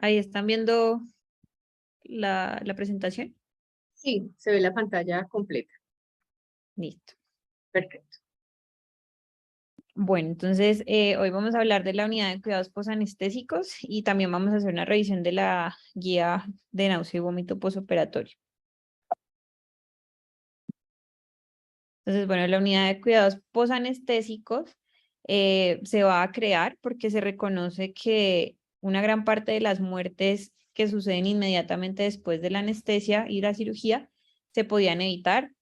Ahí están viendo la presentación. Sí, se ve la pantalla completa. Listo. Perfecto. Bueno, entonces hoy vamos a hablar de la unidad de cuidados posanestésicos y también vamos a hacer una revisión de la guía de náusea y vómito posoperatorio. Entonces, bueno, la unidad de cuidados posanestésicos se va a crear porque se reconoce que una gran parte de las muertes que suceden inmediatamente después de la anestesia y la cirugía se podían evitar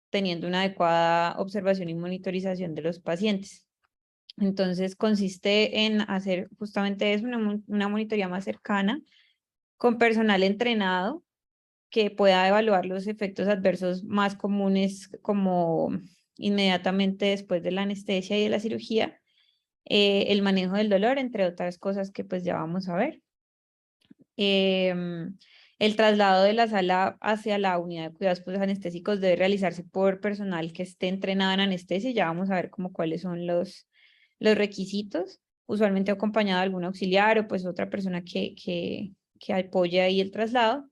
teniendo una adecuada observación y monitorización de los pacientes. Entonces, consiste en hacer justamente eso, una monitoría más cercana con personal entrenado que pueda evaluar los efectos adversos más comunes como inmediatamente después de la anestesia y de la cirugía, el manejo del dolor, entre otras cosas que pues ya vamos a ver. El traslado de la sala hacia la unidad de cuidados anestésicos debe realizarse por personal que esté entrenado en anestesia. Ya vamos a ver como cuáles son los requisitos, usualmente acompañado de algún auxiliar o pues otra persona que apoye ahí el traslado.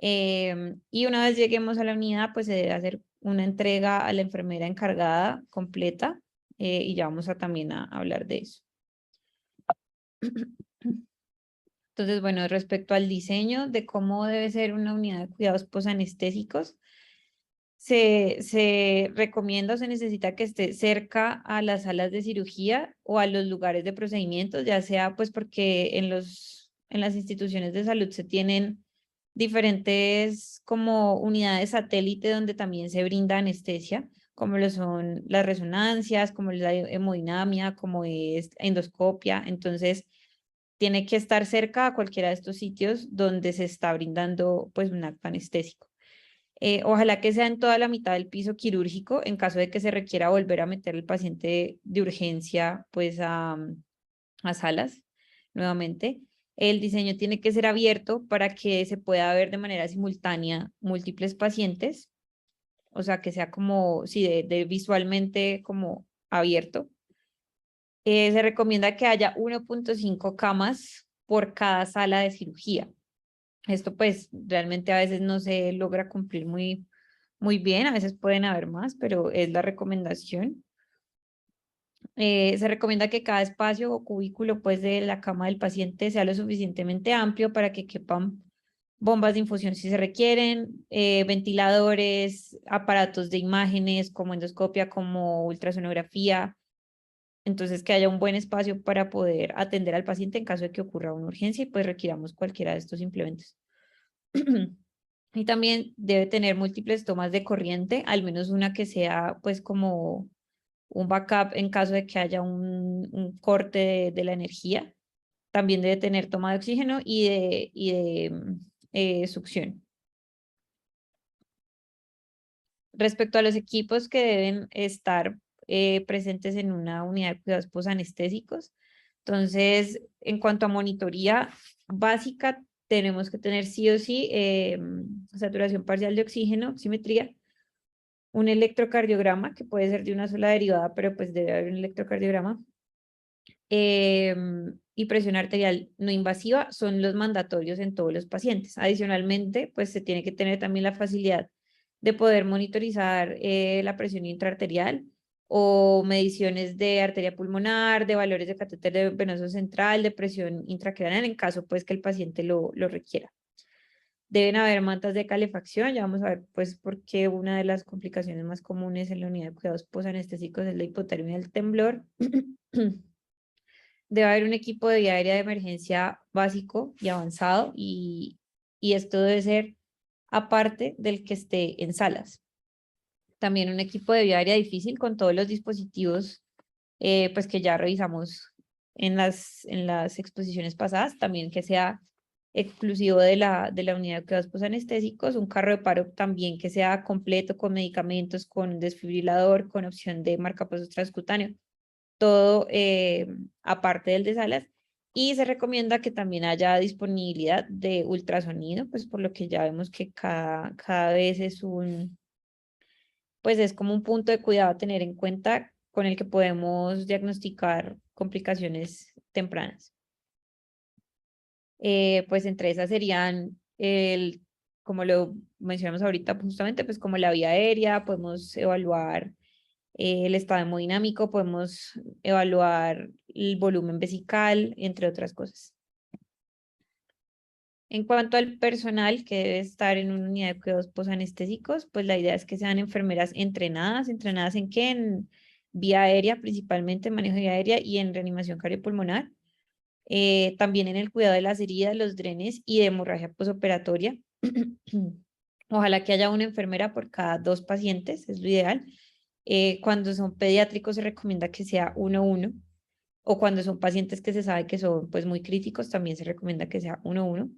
Y una vez lleguemos a la unidad, pues se debe hacer una entrega a la enfermera encargada completa y ya vamos a también a hablar de eso. Entonces, bueno, respecto al diseño de cómo debe ser una unidad de cuidados posanestésicos, se recomienda o se necesita que esté cerca a las salas de cirugía o a los lugares de procedimientos, ya sea pues porque en las instituciones de salud se tienen diferentes como unidades satélite donde también se brinda anestesia, como lo son las resonancias, como la hemodinamia, como es endoscopia. Entonces, tiene que estar cerca a cualquiera de estos sitios donde se está brindando pues un acto anestésico. Ojalá que sea en toda la mitad del piso quirúrgico en caso de que se requiera volver a meter al paciente de urgencia pues a salas nuevamente. El diseño tiene que ser abierto para que se pueda ver de manera simultánea múltiples pacientes, o sea, que sea como, sí, de visualmente como abierto. Se recomienda que haya 1.5 camas por cada sala de cirugía. Esto pues realmente a veces no se logra cumplir muy bien, a veces pueden haber más, pero es la recomendación. Se recomienda que cada espacio o cubículo pues de la cama del paciente sea lo suficientemente amplio para que quepan bombas de infusión si se requieren, ventiladores, aparatos de imágenes como endoscopia, como ultrasonografía. Entonces, que haya un buen espacio para poder atender al paciente en caso de que ocurra una urgencia y pues requiramos cualquiera de estos implementos. Y también debe tener múltiples tomas de corriente, al menos una que sea pues como un backup en caso de que haya un corte de la energía. También debe tener toma de oxígeno y de succión. Respecto a los equipos que deben estar presentes en una unidad de cuidados posanestésicos, entonces, en cuanto a monitoría básica, tenemos que tener sí o sí saturación parcial de oxígeno, oximetría, un electrocardiograma, que puede ser de una sola derivada, pero pues debe haber un electrocardiograma, y presión arterial no invasiva son los mandatorios en todos los pacientes. Adicionalmente, pues se tiene que tener también la facilidad de poder monitorizar la presión intraarterial o mediciones de arteria pulmonar, de valores de catéter venoso central, de presión intracraneal en caso pues que el paciente lo requiera. Deben haber mantas de calefacción, ya vamos a ver pues por qué una de las complicaciones más comunes en la unidad de cuidados posanestésicos es la hipotermia y el temblor. Debe haber un equipo de vía aérea de emergencia básico y avanzado y esto debe ser aparte del que esté en salas. También un equipo de vía aérea difícil con todos los dispositivos pues que ya revisamos en las exposiciones pasadas, también que sea exclusivo de la unidad de cuidados posanestésicos, un carro de paro también que sea completo con medicamentos, con desfibrilador, con opción de marcapasos transcutáneo, todo aparte del de salas. Y se recomienda que también haya disponibilidad de ultrasonido, pues por lo que ya vemos que cada vez pues es como un punto de cuidado a tener en cuenta con el que podemos diagnosticar complicaciones tempranas. Pues entre esas serían, como lo mencionamos ahorita justamente, pues como la vía aérea, podemos evaluar el estado hemodinámico, podemos evaluar el volumen vesical, entre otras cosas. En cuanto al personal que debe estar en una unidad de cuidados posanestésicos, pues la idea es que sean enfermeras entrenadas. ¿Entrenadas en qué? En vía aérea, principalmente en manejo de vía aérea y en reanimación cardiopulmonar. También en el cuidado de las heridas, los drenes y de hemorragia posoperatoria. Ojalá que haya una enfermera por cada 2 pacientes, es lo ideal. Cuando son pediátricos se recomienda que sea 1-1, o cuando son pacientes que se sabe que son pues muy críticos, también se recomienda que sea 1-1.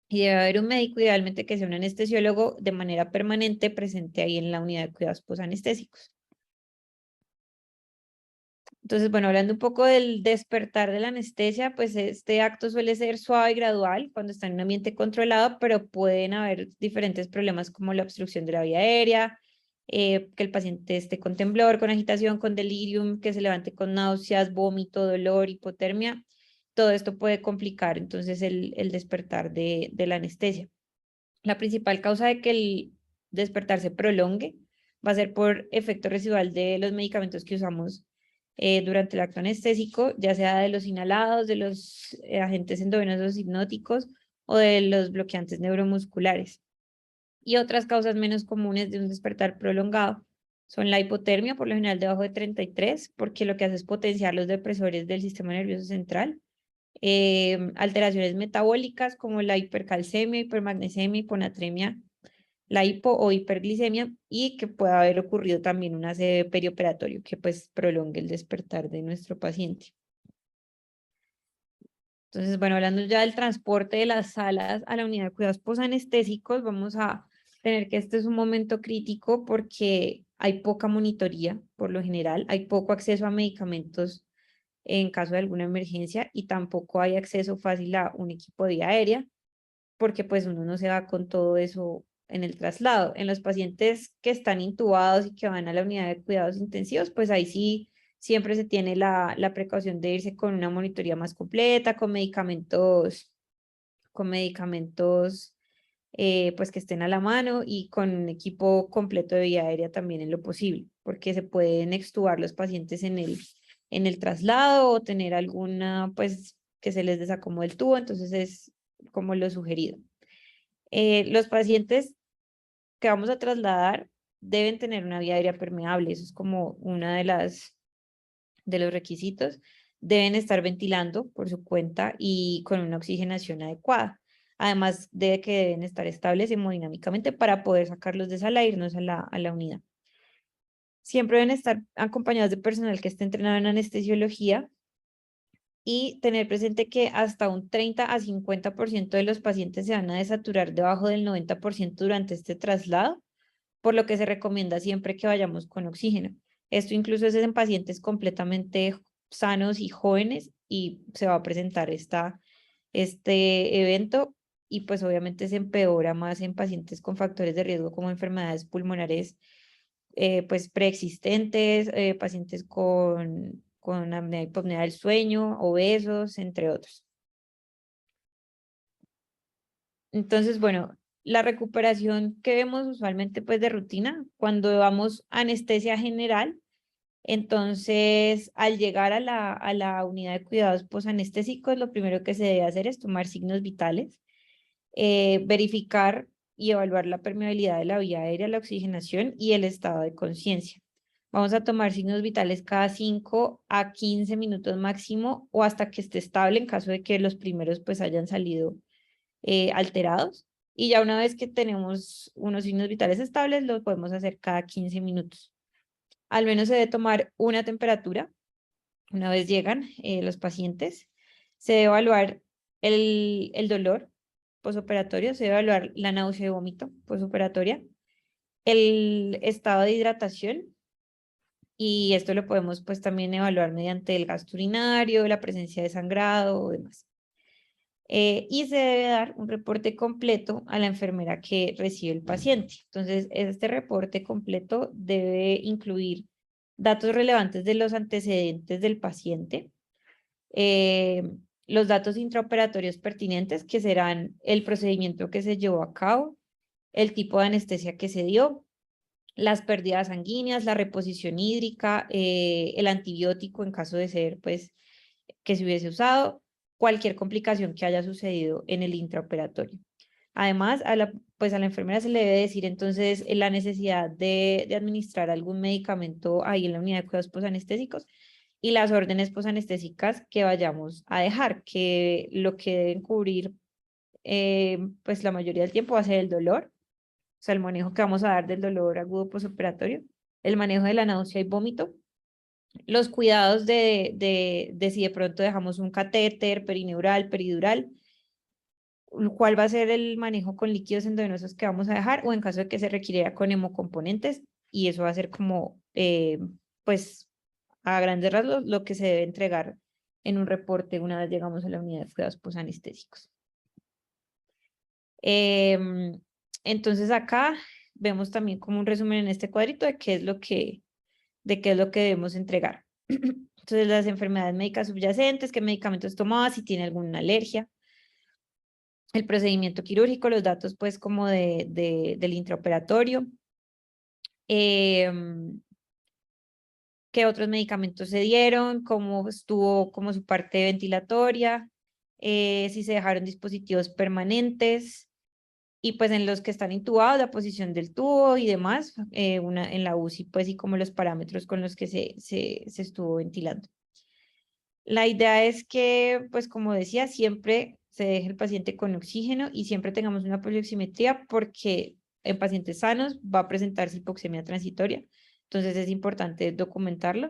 Y debe haber un médico, idealmente que sea un anestesiólogo de manera permanente presente ahí en la unidad de cuidados posanestésicos. Entonces, bueno, hablando un poco del despertar de la anestesia, pues este acto suele ser suave y gradual cuando está en un ambiente controlado, pero pueden haber diferentes problemas como la obstrucción de la vía aérea, que el paciente esté con temblor, con agitación, con delirium, que se levante con náuseas, vómito, dolor, hipotermia. Todo esto puede complicar entonces el despertar de la anestesia. La principal causa de que el despertar se prolongue va a ser por efecto residual de los medicamentos que usamos durante el acto anestésico, ya sea de los inhalados, de los agentes endovenosos hipnóticos o de los bloqueantes neuromusculares. Y otras causas menos comunes de un despertar prolongado son la hipotermia, por lo general debajo de 33, porque lo que hace es potenciar los depresores del sistema nervioso central. Alteraciones metabólicas como la hipercalcemia, hipermagnesemia, hiponatremia, la hipo o hiperglicemia, y que pueda haber ocurrido también un ACV perioperatorio que pues prolongue el despertar de nuestro paciente. Entonces, bueno, hablando ya del transporte de las salas a la unidad de cuidados posanestésicos, vamos a tener que este es un momento crítico porque hay poca monitoría, por lo general, hay poco acceso a medicamentos en caso de alguna emergencia y tampoco hay acceso fácil a un equipo de vía aérea porque pues uno no se va con todo eso en el traslado. En los pacientes que están intubados y que van a la unidad de cuidados intensivos, pues ahí sí siempre se tiene la precaución de irse con una monitoría más completa, con medicamentos pues que estén a la mano y con un equipo completo de vía aérea también en lo posible, porque se pueden extubar los pacientes en el traslado o tener alguna, pues que se les desacomode el tubo, entonces es como lo sugerido. Los pacientes que vamos a trasladar deben tener una vía aérea permeable, eso es como una de los requisitos. Deben estar ventilando por su cuenta y con una oxigenación adecuada. Además de que deben estar estables hemodinámicamente para poder sacarlos de sala e irnos a la unidad. Siempre deben estar acompañados de personal que esté entrenado en anestesiología y tener presente que hasta un 30 a 50% de los pacientes se van a desaturar debajo del 90% durante este traslado, por lo que se recomienda siempre que vayamos con oxígeno. Esto incluso es en pacientes completamente sanos y jóvenes y se va a presentar este evento y pues obviamente se empeora más en pacientes con factores de riesgo como enfermedades pulmonares pues preexistentes, pacientes con apnea y hipopnea del sueño, obesos, entre otros. Entonces, bueno, la recuperación que vemos usualmente pues de rutina, cuando damos anestesia general, entonces al llegar a la unidad de cuidados posanestésicos, lo primero que se debe hacer es tomar signos vitales, verificar y evaluar la permeabilidad de la vía aérea, la oxigenación y el estado de conciencia. Vamos a tomar signos vitales cada 5 a 15 minutos máximo o hasta que esté estable en caso de que los primeros pues hayan salido alterados. Y ya una vez que tenemos unos signos vitales estables, los podemos hacer cada 15 minutos. Al menos se debe tomar una temperatura una vez llegan los pacientes. Se debe evaluar el dolor posoperatorio, se debe evaluar la náusea y vómito posoperatoria, el estado de hidratación, y esto lo podemos pues también evaluar mediante el gasto urinario, la presencia de sangrado o demás. Y se debe dar un reporte completo a la enfermera que recibe el paciente. Entonces, este reporte completo debe incluir datos relevantes de los antecedentes del paciente, los datos intraoperatorios pertinentes, que serán el procedimiento que se llevó a cabo, el tipo de anestesia que se dio, las pérdidas sanguíneas, la reposición hídrica, el antibiótico en caso de ser, pues, que se hubiese usado, cualquier complicación que haya sucedido en el intraoperatorio. Además, pues a la enfermera se le debe decir entonces la necesidad de administrar algún medicamento ahí en la unidad de cuidados posanestésicos y las órdenes posanestésicas que vayamos a dejar, que lo que deben cubrir pues la mayoría del tiempo va a ser el dolor, o sea, el manejo que vamos a dar del dolor agudo posoperatorio, el manejo de la náusea y vómito, los cuidados de si de pronto dejamos un catéter perineural, peridural, cuál va a ser el manejo con líquidos endovenosos que vamos a dejar o en caso de que se requiera con hemocomponentes y eso va a ser como, pues, a grandes rasgos lo que se debe entregar en un reporte una vez llegamos a la unidad de cuidados posanestésicos. Entonces acá vemos también como un resumen en este cuadrito de qué es lo que debemos entregar. Entonces las enfermedades médicas subyacentes, qué medicamentos tomaba, si tiene alguna alergia, el procedimiento quirúrgico, los datos pues como del intraoperatorio, qué otros medicamentos se dieron, cómo estuvo como su parte ventilatoria, si se dejaron dispositivos permanentes y pues en los que están intubados, la posición del tubo y demás, en la UCI pues y como los parámetros con los que se estuvo ventilando. La idea es que, pues como decía, siempre se deje el paciente con oxígeno y siempre tengamos una polioximetría porque en pacientes sanos va a presentarse hipoxemia transitoria. Entonces es importante documentarlo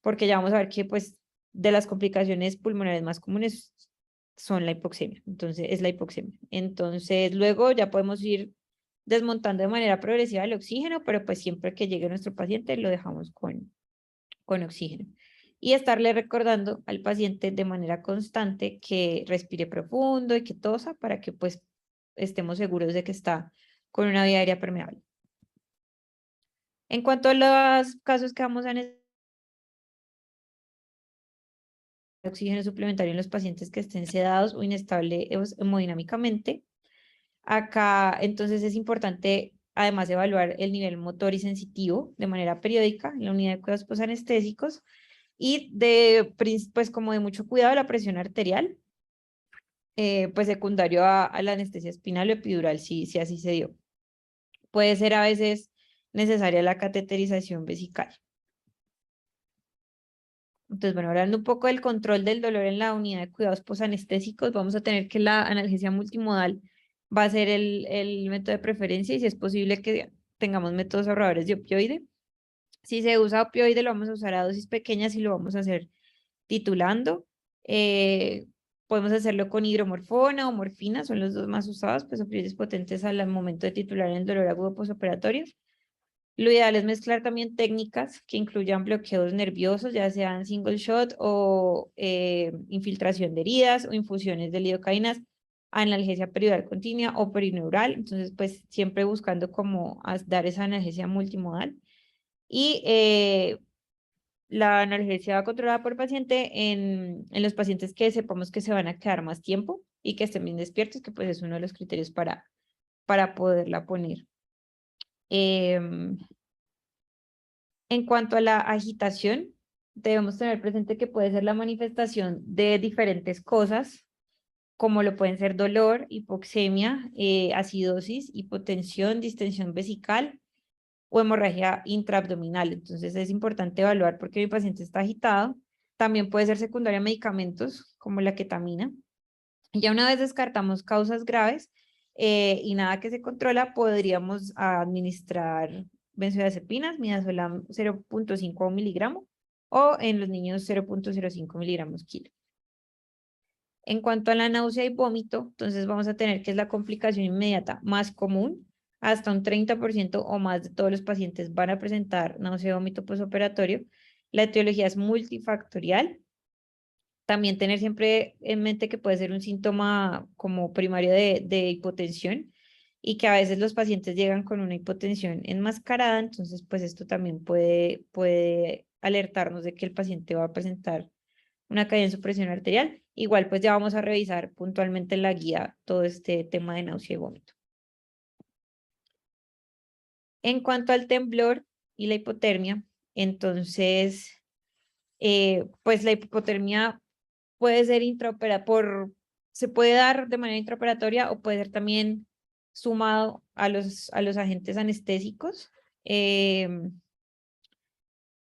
porque ya vamos a ver que pues de las complicaciones pulmonares más comunes son la hipoxemia. Entonces es la hipoxemia. Entonces luego ya podemos ir desmontando de manera progresiva el oxígeno, pero pues siempre que llegue nuestro paciente lo dejamos con oxígeno y estarle recordando al paciente de manera constante que respire profundo y que tosa para que pues estemos seguros de que está con una vía aérea permeable. En cuanto a los casos que vamos a necesitar oxígeno suplementario en los pacientes que estén sedados o inestables hemodinámicamente, acá entonces es importante además evaluar el nivel motor y sensitivo de manera periódica en la unidad de cuidados posanestésicos y pues como de mucho cuidado la presión arterial, pues secundario a la anestesia espinal o epidural, si así se dio. Puede ser a veces necesaria la cateterización vesical. Entonces, bueno, hablando un poco del control del dolor en la unidad de cuidados posanestésicos, vamos a tener que la analgesia multimodal va a ser el método de preferencia y si es posible que tengamos métodos ahorradores de opioide. Si se usa opioide, lo vamos a usar a dosis pequeñas y lo vamos a hacer titulando. Podemos hacerlo con hidromorfona o morfina, son los dos más usados, pues opioides potentes al momento de titular en el dolor agudo postoperatorio. Lo ideal es mezclar también técnicas que incluyan bloqueos nerviosos, ya sean single shot o infiltración de heridas o infusiones de lidocaínas, analgesia peridural continua o perineural. Entonces, pues siempre buscando como dar esa analgesia multimodal. Y la analgesia controlada por paciente en los pacientes que sepamos que se van a quedar más tiempo y que estén bien despiertos, que pues es uno de los criterios para poderla poner. En cuanto a la agitación, debemos tener presente que puede ser la manifestación de diferentes cosas, como lo pueden ser dolor, hipoxemia, acidosis, hipotensión, distensión vesical o hemorragia intraabdominal. Entonces es importante evaluar por qué mi paciente está agitado. También puede ser secundaria a medicamentos como la ketamina. Y ya una vez descartamos causas graves y nada que se controla, podríamos administrar benzodiazepinas, midazolam 0.5 miligramos o en los niños 0.05 miligramos kilo. En cuanto a la náusea y vómito, entonces vamos a tener que es la complicación inmediata más común. Hasta un 30% o más de todos los pacientes van a presentar náusea y vómito postoperatorio. La etiología es multifactorial. También tener siempre en mente que puede ser un síntoma como primario de hipotensión y que a veces los pacientes llegan con una hipotensión enmascarada, entonces pues esto también puede alertarnos de que el paciente va a presentar una caída en su presión arterial Igual pues ya vamos a revisar puntualmente en la guía todo este tema de náusea y vómito. En cuanto al temblor y la hipotermia, entonces, pues la hipotermia puede ser se puede dar de manera intraoperatoria o puede ser también sumado a los agentes anestésicos.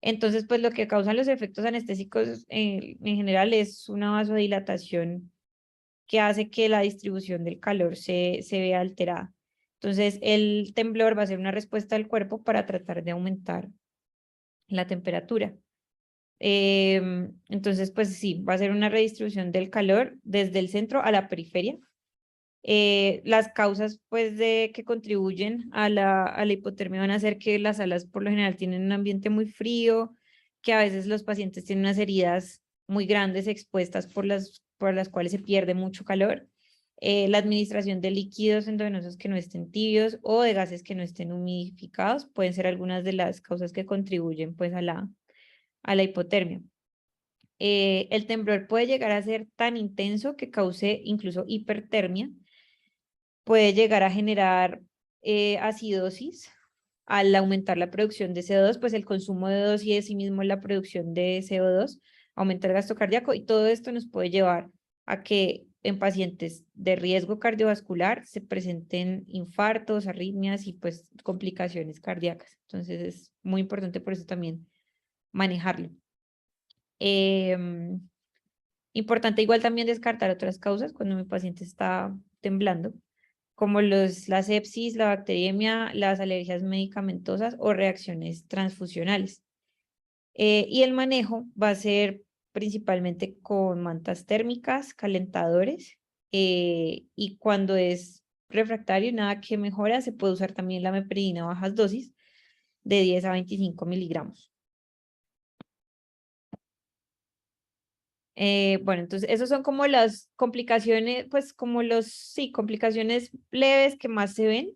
Entonces, pues lo que causan los efectos anestésicos en general es una vasodilatación que hace que la distribución del calor se vea alterada. Entonces, el temblor va a ser una respuesta del cuerpo para tratar de aumentar la temperatura. Entonces, pues sí, va a ser una redistribución del calor desde el centro a la periferia. Las causas, pues, que contribuyen a la hipotermia van a ser que las salas por lo general tienen un ambiente muy frío, que a veces los pacientes tienen unas heridas muy grandes expuestas por las cuales se pierde mucho calor. La administración de líquidos endovenosos que no estén tibios o de gases que no estén humidificados pueden ser algunas de las causas que contribuyen, pues, a la hipotermia. El temblor puede llegar a ser tan intenso que cause incluso hipertermia. Puede llegar a generar acidosis al aumentar la producción de CO2, pues el consumo de O2 y sí mismo la producción de CO2 aumenta el gasto cardíaco y todo esto nos puede llevar a que en pacientes de riesgo cardiovascular se presenten infartos, arritmias y pues complicaciones cardíacas. Entonces es muy importante por eso también manejarlo. Importante igual también descartar otras causas cuando mi paciente está temblando, como la sepsis, la bacteriemia, las alergias medicamentosas o reacciones transfusionales. Y el manejo va a ser principalmente con mantas térmicas, calentadores, y cuando es refractario, nada que mejora, se puede usar también la meperidina a bajas dosis de 10 a 25 miligramos. Bueno, entonces esas son como las complicaciones, pues como sí, complicaciones leves que más se ven.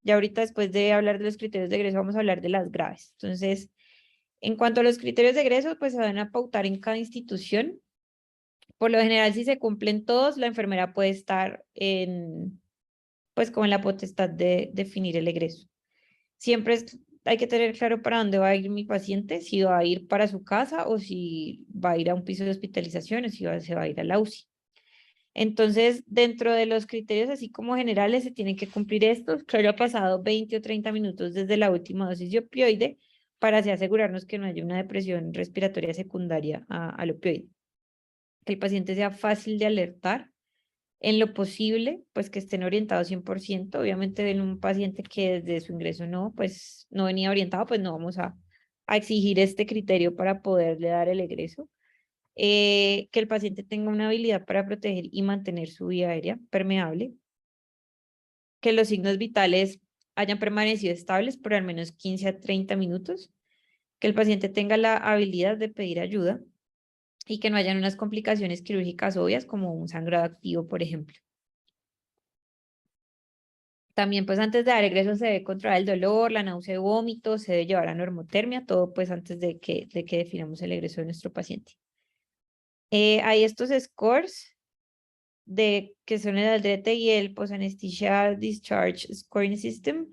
Ya ahorita después de hablar de los criterios de egreso vamos a hablar de las graves. Entonces, en cuanto a los criterios de egreso, pues se van a pautar en cada institución. Por lo general, si se cumplen todos, la enfermera puede estar pues como en la potestad de definir el egreso. Siempre hay que tener claro para dónde va a ir mi paciente, si va a ir para su casa o si va a ir a un piso de hospitalización o si se va a ir a la UCI. Entonces, dentro de los criterios así como generales, se tienen que cumplir estos, que haya pasado 20 o 30 minutos desde la última dosis de opioide para así asegurarnos que no haya una depresión respiratoria secundaria al opioide. Que el paciente sea fácil de alertar, en lo posible, pues que estén orientados 100%. Obviamente en un paciente que desde su ingreso pues no venía orientado, pues no vamos a exigir este criterio para poderle dar el egreso. Que el paciente tenga una habilidad para proteger y mantener su vía aérea permeable, que los signos vitales hayan permanecido estables por al menos 15 a 30 minutos, que el paciente tenga la habilidad de pedir ayuda y que no hayan unas complicaciones quirúrgicas obvias como un sangrado activo, por ejemplo. También, pues antes de dar egreso se debe controlar el dolor, la náusea y vómito, se debe llevar a normotermia, todo pues antes de que definamos el egreso de nuestro paciente. Hay estos scores que son el Aldrete y el Post-Anesthesia Discharge Scoring System,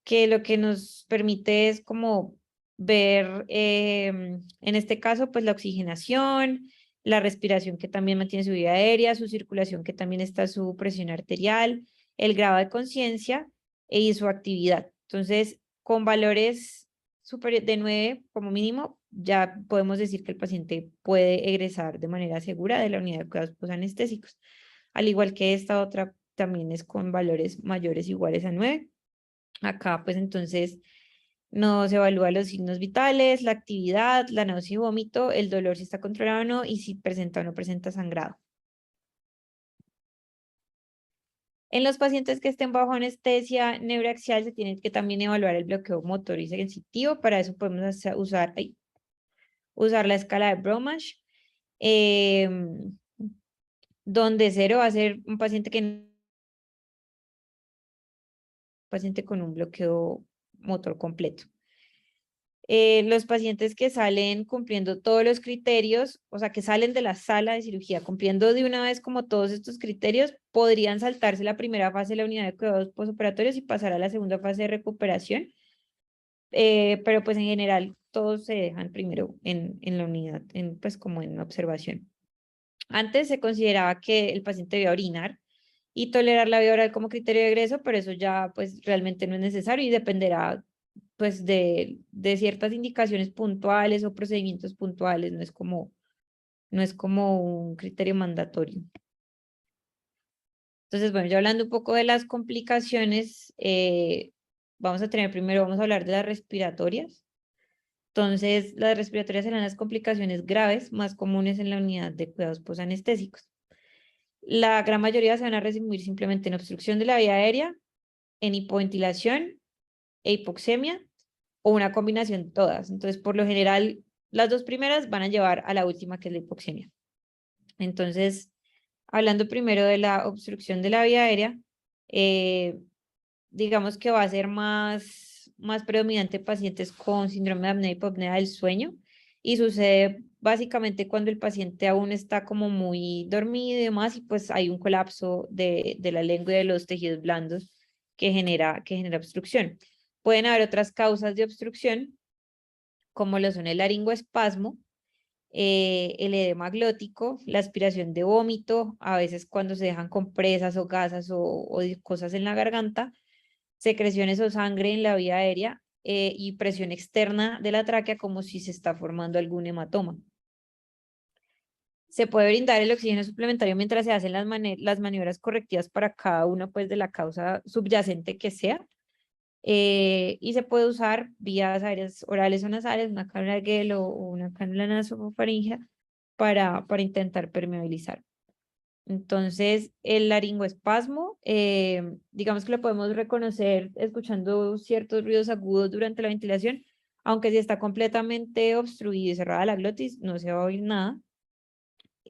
que lo que nos permite es como ver, en este caso, pues la oxigenación, la respiración que también mantiene su vía aérea, su circulación que también está su presión arterial, el grado de conciencia y su actividad. Entonces, con valores superiores de 9 como mínimo, ya podemos decir que el paciente puede egresar de manera segura de la unidad de cuidados posanestésico. Al igual que esta otra también es con valores mayores o iguales a 9. Acá, pues entonces nos evalúa los signos vitales, la actividad, la náusea y vómito, el dolor si está controlado o no y si presenta o no presenta sangrado. En los pacientes que estén bajo anestesia neuroaxial se tiene que también evaluar el bloqueo motor y sensitivo. Para eso podemos usar la escala de Bromage, donde 0 va a ser un paciente con un bloqueo motor completo. Los pacientes que salen cumpliendo todos los criterios, o sea, que salen de la sala de cirugía cumpliendo de una vez como todos estos criterios, podrían saltarse la primera fase de la unidad de cuidados postoperatorios y pasar a la segunda fase de recuperación. Pero pues en general todos se dejan primero en la unidad, pues como en observación. Antes se consideraba que el paciente debía orinar y tolerar la vía oral como criterio de egreso, pero eso ya pues realmente no es necesario y dependerá pues de ciertas indicaciones puntuales o procedimientos puntuales, no es como un criterio mandatorio. Entonces, bueno, ya hablando un poco de las complicaciones, vamos a hablar de las respiratorias. Entonces, las respiratorias serán las complicaciones graves más comunes en la unidad de cuidados posanestésicos. La gran mayoría se van a resumir simplemente en obstrucción de la vía aérea, en hipoventilación e hipoxemia o una combinación de todas. Entonces, por lo general, las dos primeras van a llevar a la última, que es la hipoxemia. Entonces, hablando primero de la obstrucción de la vía aérea, digamos que va a ser más predominante en pacientes con síndrome de apnea y hipopnea del sueño y sucede básicamente cuando el paciente aún está como muy dormido y demás y pues hay un colapso de la lengua y de los tejidos blandos que genera obstrucción. Pueden haber otras causas de obstrucción como lo son el laringoespasmo, el edema glótico, la aspiración de vómito, a veces cuando se dejan compresas o gasas o cosas en la garganta, secreciones o sangre en la vía aérea y presión externa de la tráquea como si se está formando algún hematoma. Se puede brindar el oxígeno suplementario mientras se hacen las maniobras correctivas para cada una pues, de la causa subyacente que sea. Y se puede usar vías aéreas orales o nasales, una cánula de Gel o una cánula nasofaríngea para intentar permeabilizar. Entonces, el laringoespasmo, digamos que lo podemos reconocer escuchando ciertos ruidos agudos durante la ventilación, aunque si está completamente obstruido y cerrada la glotis, no se va a oír nada.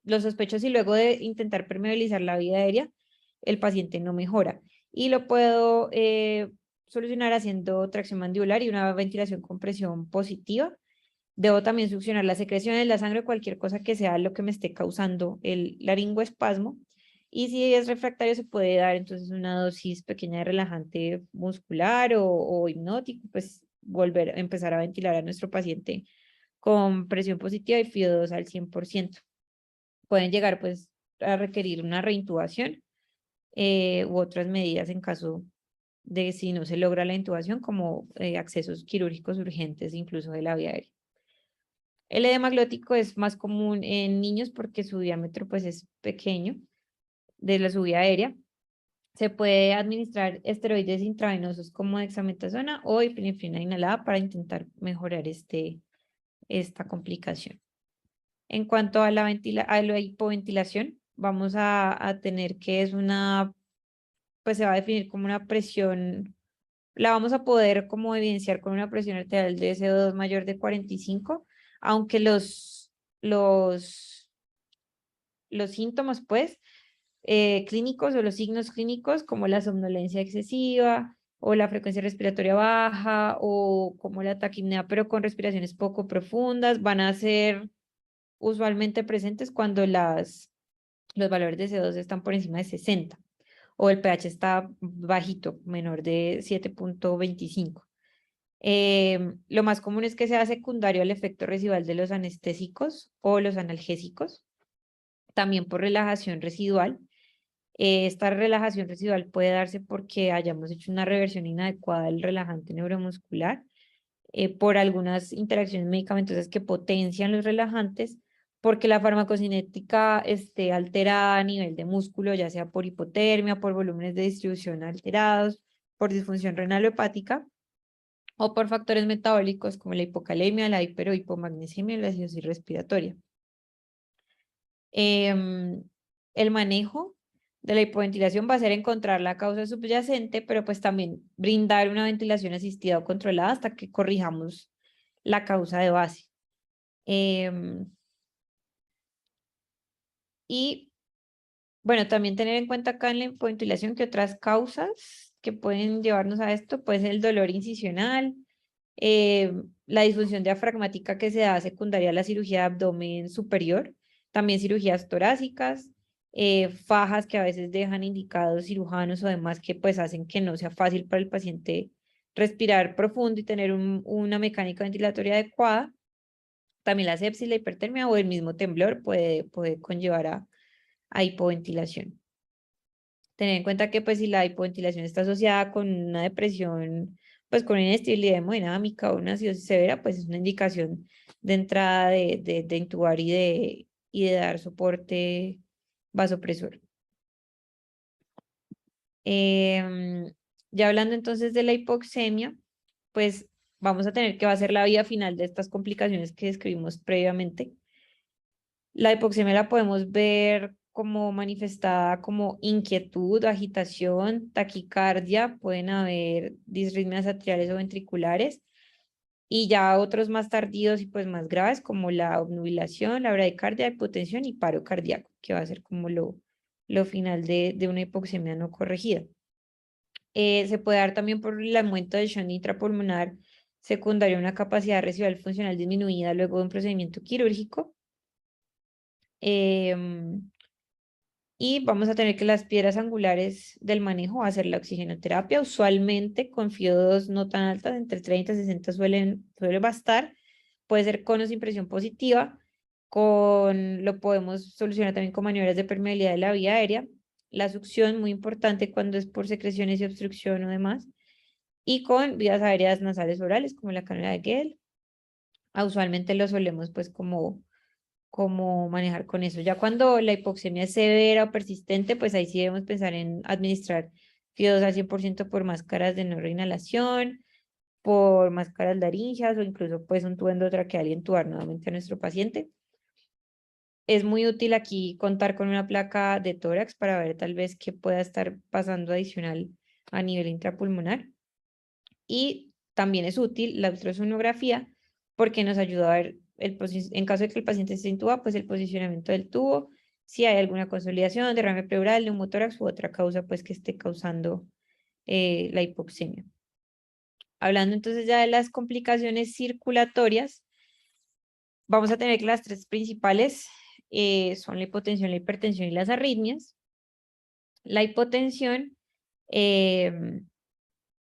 Los sospechos y luego de intentar permeabilizar la vía aérea, el paciente no mejora. Y lo puedo solucionar haciendo tracción mandibular y una ventilación con presión positiva. Debo también succionar las secreciones, la sangre, cualquier cosa que sea lo que me esté causando el laringoespasmo. Y si es refractario, se puede dar entonces una dosis pequeña de relajante muscular o hipnótico, pues volver a empezar a ventilar a nuestro paciente con presión positiva y FIO2 al 100%. Pueden llegar pues a requerir una reintubación u otras medidas en caso de si no se logra la intubación, como accesos quirúrgicos urgentes, incluso de la vía aérea. El edema glótico es más común en niños porque su diámetro pues es pequeño de la subida aérea. Se puede administrar esteroides intravenosos como dexametasona o epinefrina inhalada para intentar mejorar esta complicación. En cuanto a la hipoventilación, vamos a tener que pues se va a definir como una presión, la vamos a poder como evidenciar con una presión arterial de CO2 mayor de 45, aunque los síntomas, pues, clínicos o los signos clínicos como la somnolencia excesiva o la frecuencia respiratoria baja o como la taquipnea, pero con respiraciones poco profundas, van a ser usualmente presentes cuando los valores de CO2 están por encima de 60 o el pH está bajito, menor de 7.25. Lo más común es que sea secundario al efecto residual de los anestésicos o los analgésicos, también por relajación residual. Esta relajación residual puede darse porque hayamos hecho una reversión inadecuada del relajante neuromuscular, por algunas interacciones medicamentosas que potencian los relajantes, porque la farmacocinética esté alterada a nivel de músculo, ya sea por hipotermia, por volúmenes de distribución alterados, por disfunción renal o hepática, o por factores metabólicos como la hipocalemia, la hiper o hipomagnesemia y la acidosis respiratoria. El manejo de la hipoventilación va a ser encontrar la causa subyacente, pero pues también brindar una ventilación asistida o controlada hasta que corrijamos la causa de base. Y bueno, también tener en cuenta acá en la hipoventilación que otras causas que pueden llevarnos a esto, pues el dolor incisional, La disfunción diafragmática que se da secundaria a la cirugía de abdomen superior, también cirugías torácicas, fajas que a veces dejan indicados cirujanos o demás que pues hacen que no sea fácil para el paciente respirar profundo y tener una mecánica ventilatoria adecuada. También la sepsis, la hipertermia o el mismo temblor puede conllevar a hipoventilación. Tener en cuenta que pues si la hipoventilación está asociada con una depresión, pues con inestabilidad hemodinámica o una acidosis severa, pues es una indicación de entrada de intubar y de dar soporte vasopresor. Ya hablando entonces de la hipoxemia, pues vamos a tener que va a ser la vía final de estas complicaciones que describimos previamente. La hipoxemia la podemos ver como manifestada como inquietud, agitación, taquicardia, pueden haber disritmias atriales o ventriculares, y ya otros más tardíos y pues más graves como la obnubilación, la bradicardia, hipotensión y paro cardíaco, que va a ser como lo final de una hipoxemia no corregida. Se puede dar también por el aumento del shunt intrapulmonar secundario a una capacidad residual funcional disminuida luego de un procedimiento quirúrgico. Y vamos a tener que las piedras angulares del manejo va a ser la oxigenoterapia, usualmente con FIO2 no tan altas, entre 30 y 60 suele bastar. Puede ser con o sin presión positiva, lo podemos solucionar también con maniobras de permeabilidad de la vía aérea. La succión, muy importante cuando es por secreciones y obstrucción o demás. Y con vías aéreas nasales orales, como la cánula de Gel. Usualmente lo solemos pues como manejar con eso. Ya cuando la hipoxemia es severa o persistente, pues ahí sí debemos pensar en administrar FIO2 al 100% por máscaras de no reinhalación, por máscaras laringeas o incluso pues un tubo endotraqueal y entubar nuevamente a nuestro paciente. Es muy útil aquí contar con una placa de tórax para ver tal vez qué pueda estar pasando adicional a nivel intrapulmonar. Y también es útil la ultrasonografía porque nos ayuda a ver, en caso de que el paciente se intuba, pues el posicionamiento del tubo, si hay alguna consolidación, derrame pleural, neumotórax u otra causa pues que esté causando la hipoxemia. Hablando entonces ya de las complicaciones circulatorias, vamos a tener que las tres principales son la hipotensión, la hipertensión y las arritmias. La hipotensión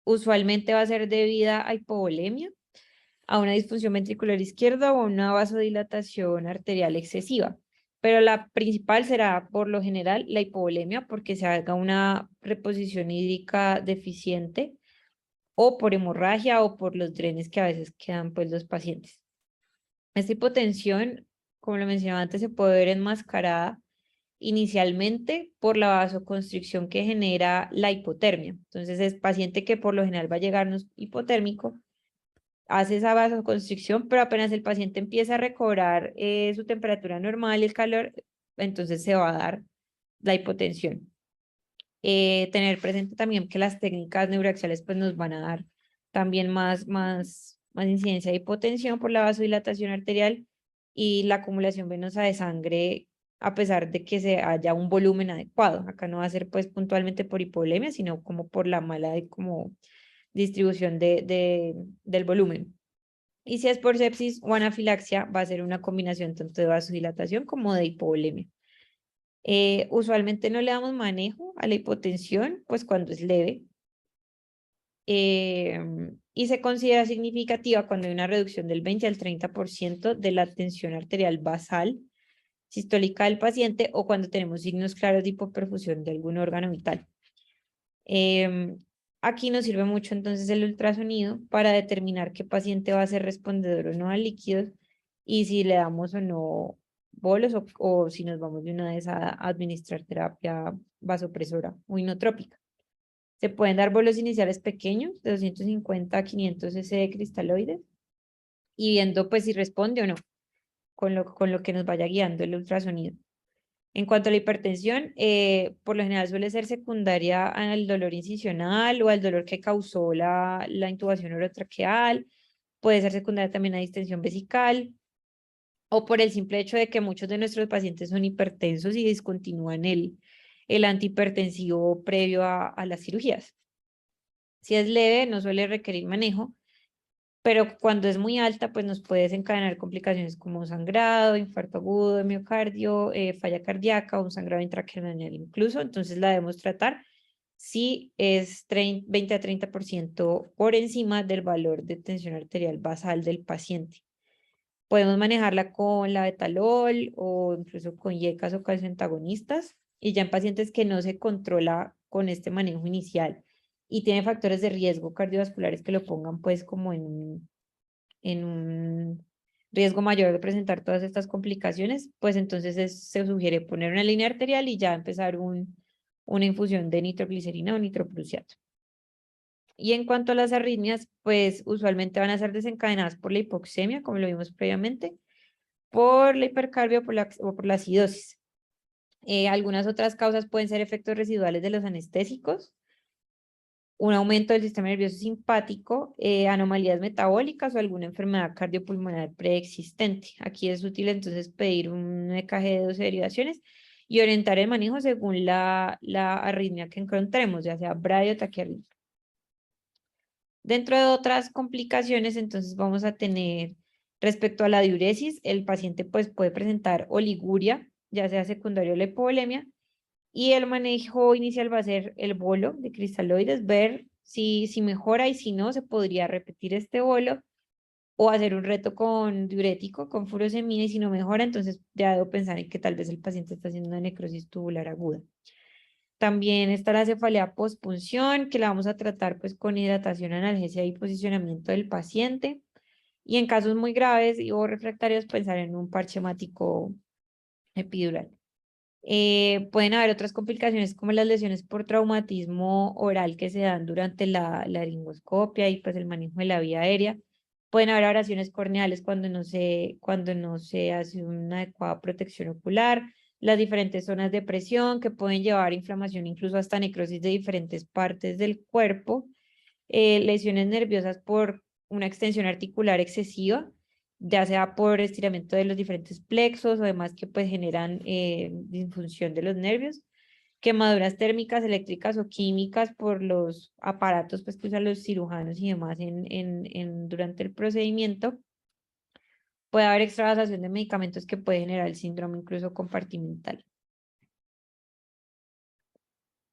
usualmente va a ser debida a hipovolemia, a una disfunción ventricular izquierda o a una vasodilatación arterial excesiva. Pero la principal será, por lo general, la hipovolemia, porque se haga una reposición hídrica deficiente, o por hemorragia o por los drenes que a veces quedan pues los pacientes. Esta hipotensión, como lo mencionaba antes, se puede ver enmascarada inicialmente por la vasoconstricción que genera la hipotermia. Entonces es paciente que por lo general va a llegarnos hipotérmico, hace esa vasoconstricción, pero apenas el paciente empieza a recobrar su temperatura normal y el calor, entonces se va a dar la hipotensión. Tener presente también que las técnicas neuroaxiales pues nos van a dar también más incidencia de hipotensión por la vasodilatación arterial y la acumulación venosa de sangre a pesar de que se haya un volumen adecuado. Acá no va a ser pues puntualmente por hipovolemia, sino como por la mala como distribución del volumen. Y si es por sepsis o anafilaxia, va a ser una combinación tanto de vasodilatación como de hipovolemia. Usualmente no le damos manejo a la hipotensión, pues cuando es leve. Y se considera significativa cuando hay una reducción del 20 al 30% de la tensión arterial basal sistólica del paciente o cuando tenemos signos claros de hipoperfusión de algún órgano vital. Aquí nos sirve mucho entonces el ultrasonido para determinar qué paciente va a ser respondedor o no a líquidos y si le damos o no bolos o si nos vamos de una vez a administrar terapia vasopresora o inotrópica. Se pueden dar bolos iniciales pequeños de 250 a 500 cc de cristaloides y viendo pues si responde o no con lo que nos vaya guiando el ultrasonido. En cuanto a la hipertensión, por lo general suele ser secundaria al dolor incisional o al dolor que causó la intubación orotraqueal, puede ser secundaria también a distensión vesical o por el simple hecho de que muchos de nuestros pacientes son hipertensos y discontinúan el antihipertensivo previo a las cirugías. Si es leve, no suele requerir manejo, pero cuando es muy alta, pues nos puede desencadenar complicaciones como sangrado, infarto agudo de miocardio, falla cardíaca, un sangrado intracraneal incluso, entonces la debemos tratar si es 20 a 30% por encima del valor de tensión arterial basal del paciente. Podemos manejarla con la betalol o incluso con IECAS o calcioantagonistas, y ya en pacientes que no se controla con este manejo inicial y tiene factores de riesgo cardiovasculares que lo pongan pues como en un riesgo mayor de presentar todas estas complicaciones, pues entonces se sugiere poner una línea arterial y ya empezar una infusión de nitroglicerina o nitroprusiato. Y en cuanto a las arritmias, pues usualmente van a ser desencadenadas por la hipoxemia, como lo vimos previamente, por la hipercarbia o por la acidosis. Algunas otras causas pueden ser efectos residuales de los anestésicos, un aumento del sistema nervioso simpático, anomalías metabólicas o alguna enfermedad cardiopulmonar preexistente. Aquí es útil entonces pedir un EKG de 12 derivaciones y orientar el manejo según la arritmia que encontremos, ya sea bradio o taquiarritmia. Dentro de otras complicaciones, entonces vamos a tener respecto a la diuresis, el paciente pues puede presentar oliguria, ya sea secundaria a la hipovolemia, y el manejo inicial va a ser el bolo de cristaloides, ver si mejora y si no, se podría repetir este bolo o hacer un reto con diurético, con furosemida, y si no mejora, entonces ya debo pensar en que tal vez el paciente está haciendo una necrosis tubular aguda. También está la cefalea postpunción, que la vamos a tratar pues con hidratación, analgesia y posicionamiento del paciente. Y en casos muy graves o refractarios, pensar en un parche hemático epidural. Pueden haber otras complicaciones como las lesiones por traumatismo oral que se dan durante la laringoscopia y pues el manejo de la vía aérea. Pueden haber abrasiones corneales cuando no se hace una adecuada protección ocular, las diferentes zonas de presión que pueden llevar a inflamación, incluso hasta necrosis de diferentes partes del cuerpo, lesiones nerviosas por una extensión articular excesiva, ya sea por estiramiento de los diferentes plexos o demás que pues generan disfunción de los nervios, quemaduras térmicas, eléctricas o químicas por los aparatos pues, que usan los cirujanos y demás durante el procedimiento. Puede haber extravasación de medicamentos que puede generar el síndrome incluso compartimental.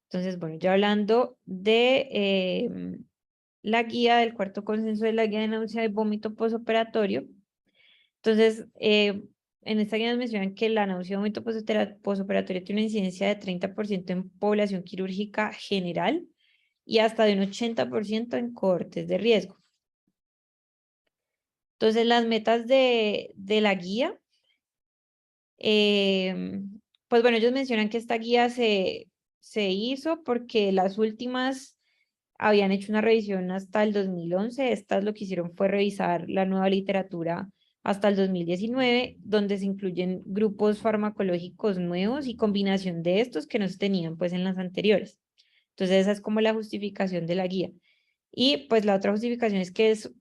Entonces, bueno, ya hablando de la guía del cuarto consenso de la guía de náusea y vómito posoperatorio. Entonces, en esta guía nos mencionan que la náusea y vómito posoperatorio tiene una incidencia de 30% en población quirúrgica general y hasta de un 80% en cohortes de riesgo. Entonces, las metas de la guía, pues bueno, ellos mencionan que esta guía se hizo porque las últimas habían hecho una revisión hasta el 2011. Estas lo que hicieron fue revisar la nueva literatura hasta el 2019, donde se incluyen grupos farmacológicos nuevos y combinación de estos que no se tenían pues en las anteriores. Entonces esa es como la justificación de la guía. Y pues la otra justificación es que es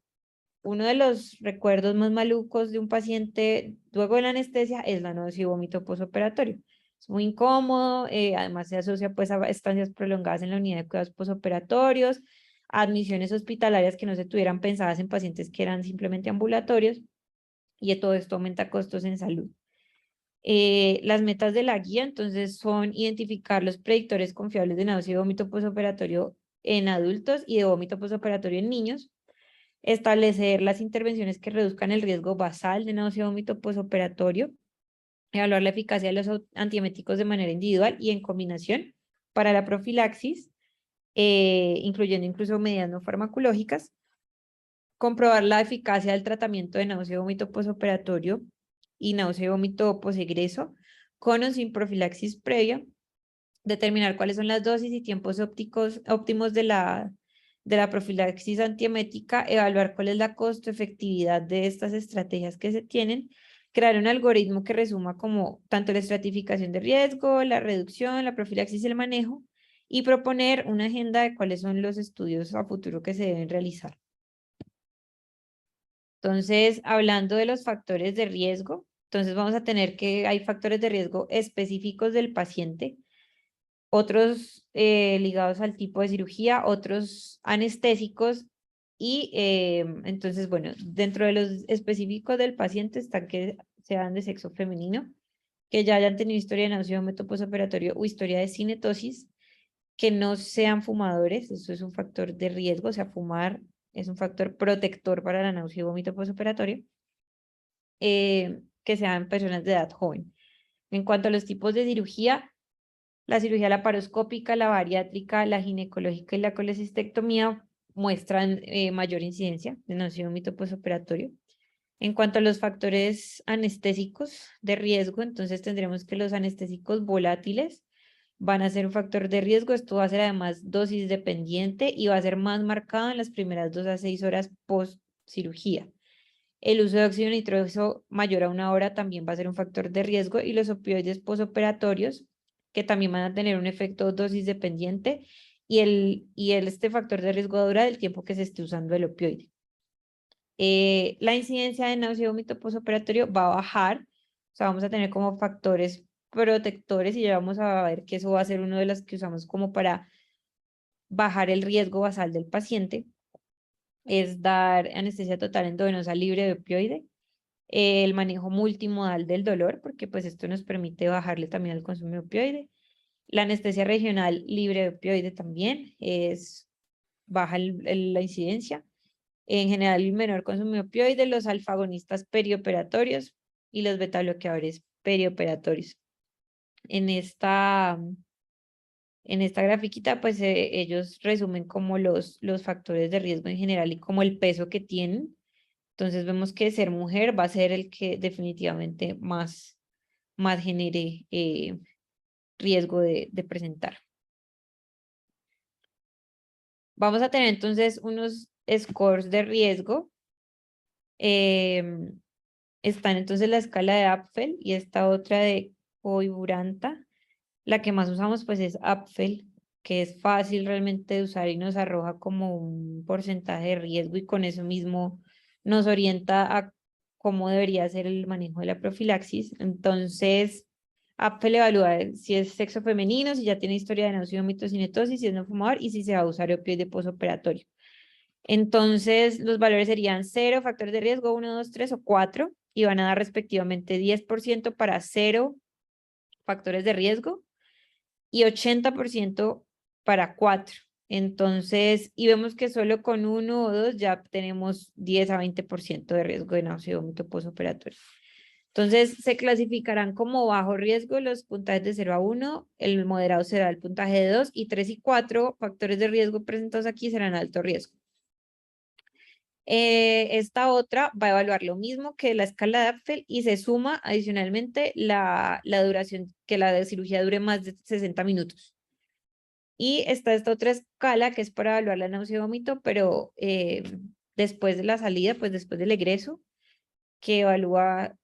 uno de los recuerdos más malucos de un paciente luego de la anestesia es la náusea y vómito posoperatorio. Es muy incómodo, además se asocia pues a estancias prolongadas en la unidad de cuidados posoperatorios, admisiones hospitalarias que no se tuvieran pensadas en pacientes que eran simplemente ambulatorios, y todo esto aumenta costos en salud. Las metas de la guía entonces son identificar los predictores confiables de náusea y vómito posoperatorio en adultos y de vómito posoperatorio en niños, establecer las intervenciones que reduzcan el riesgo basal de náusea y vómito posoperatorio, evaluar la eficacia de los antieméticos de manera individual y en combinación para la profilaxis, incluyendo incluso medidas no farmacológicas, comprobar la eficacia del tratamiento de náusea y vómito posoperatorio y náusea y vómito posegreso con o sin profilaxis previa, determinar cuáles son las dosis y tiempos óptimos de la profilaxis antiemética, evaluar cuál es la costo-efectividad de estas estrategias que se tienen, crear un algoritmo que resuma como tanto la estratificación de riesgo, la reducción, la profilaxis y el manejo, y proponer una agenda de cuáles son los estudios a futuro que se deben realizar. Entonces, hablando de los factores de riesgo, entonces vamos a tener que hay factores de riesgo específicos del paciente, otros ligados al tipo de cirugía, otros anestésicos Y entonces, bueno, dentro de los específicos del paciente está que sean de sexo femenino, que ya hayan tenido historia de náusea, vómito postoperatorio o historia de cinetosis, que no sean fumadores, eso es un factor de riesgo, o sea, fumar es un factor protector para la náusea y vómito postoperatorio, que sean personas de edad joven. En cuanto a los tipos de cirugía, la cirugía laparoscópica, la bariátrica, la ginecológica y la colecistectomía muestran mayor incidencia de náusea y vómito postoperatorio. En cuanto a los factores anestésicos de riesgo, entonces tendremos que los anestésicos volátiles van a ser un factor de riesgo. Esto va a ser además dosis dependiente y va a ser más marcado en las primeras 2 a 6 horas post cirugía. El uso de óxido nitroso mayor a 1 hora también va a ser un factor de riesgo y los opioides postoperatorios que también van a tener un efecto dosis dependiente este factor de riesgo dura del tiempo que se esté usando el opioide. La incidencia de náusea y vómito postoperatorio va a bajar, o sea, vamos a tener como factores protectores y ya vamos a ver que eso va a ser uno de los que usamos como para bajar el riesgo basal del paciente, es dar anestesia total endovenosa libre de opioide, el manejo multimodal del dolor, porque pues esto nos permite bajarle también el consumo de opioide, la anestesia regional libre de opioide también baja la incidencia. En general, el menor consumo de opioides, los alfagonistas perioperatorios y los betabloqueadores perioperatorios. En esta grafiquita, pues ellos resumen como los factores de riesgo en general y como el peso que tienen. Entonces vemos que ser mujer va a ser el que definitivamente más genere riesgo de presentar. Vamos a tener entonces unos scores de riesgo. Están entonces la escala de Apfel y esta otra de Coiburanta. La que más usamos pues es Apfel, que es fácil realmente de usar y nos arroja como un porcentaje de riesgo y con eso mismo nos orienta a cómo debería ser el manejo de la profilaxis. Entonces, Apfel evalúa si es sexo femenino, si ya tiene historia de náusea, vómito, cinetosis, si es no fumador y si se va a usar opioide postoperatorio. Entonces, los valores serían 0, factores de riesgo, 1, 2, 3 o 4, y van a dar respectivamente 10% para 0 factores de riesgo y 80% para 4. Entonces, y vemos que solo con 1 o 2 ya tenemos 10 a 20% de riesgo de náusea y vómito postoperatorio. Entonces, se clasificarán como bajo riesgo los puntajes de 0 a 1, el moderado será el puntaje de 2 y 3 y 4 factores de riesgo presentados aquí serán alto riesgo. Esta otra va a evaluar lo mismo que la escala de Apfel y se suma adicionalmente la duración, que la de cirugía dure más de 60 minutos. Y está esta otra escala que es para evaluar la náusea y vómito, pero después de la salida, pues después del egreso, que evalúa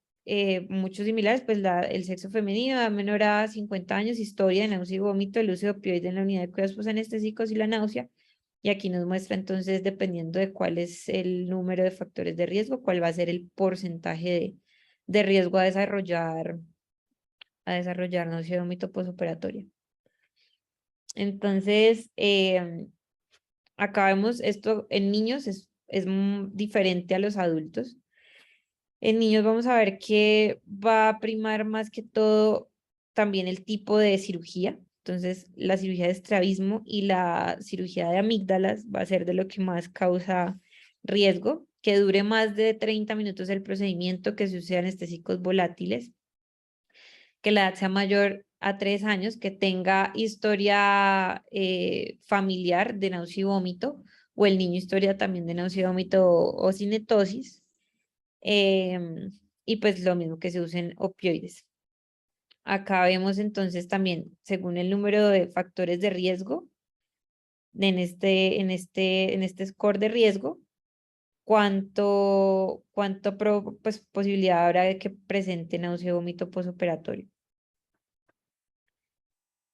muchos similares, pues el sexo femenino, edad menor a 50 años, historia de náusea y vómito, el uso de opioides en la unidad de cuidados posanestésicos y la náusea. Y aquí nos muestra entonces, dependiendo de cuál es el número de factores de riesgo, cuál va a ser el porcentaje de riesgo a desarrollar náusea y vómito postoperatoria. Entonces, acá vemos esto en niños, es diferente a los adultos. En niños vamos a ver que va a primar más que todo también el tipo de cirugía. Entonces, la cirugía de estrabismo y la cirugía de amígdalas va a ser de lo que más causa riesgo, que dure más de 30 minutos el procedimiento, que se use anestésicos volátiles, que la edad sea mayor a 3 años, que tenga historia familiar de náusea y vómito, o el niño historia también de náusea y vómito o cinetosis. Y pues lo mismo que se usen opioides. Acá vemos entonces también, según el número de factores de riesgo, en este score de riesgo, cuánto pues, posibilidad habrá de que presente náusea o vómito postoperatorio.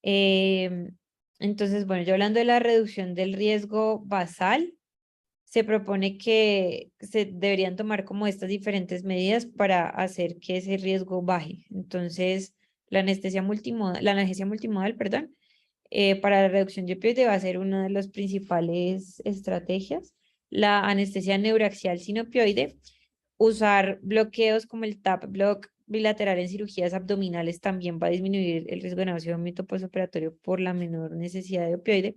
Entonces, bueno, yo hablando de la reducción del riesgo basal, se propone que se deberían tomar como estas diferentes medidas para hacer que ese riesgo baje. Entonces, la analgesia multimodal, para la reducción de opioides va a ser una de las principales estrategias. la anestesia neuraxial sin opioide, usar bloqueos como el TAP block bilateral en cirugías abdominales también va a disminuir el riesgo de náusea y vómito postoperatorio por la menor necesidad de opioide,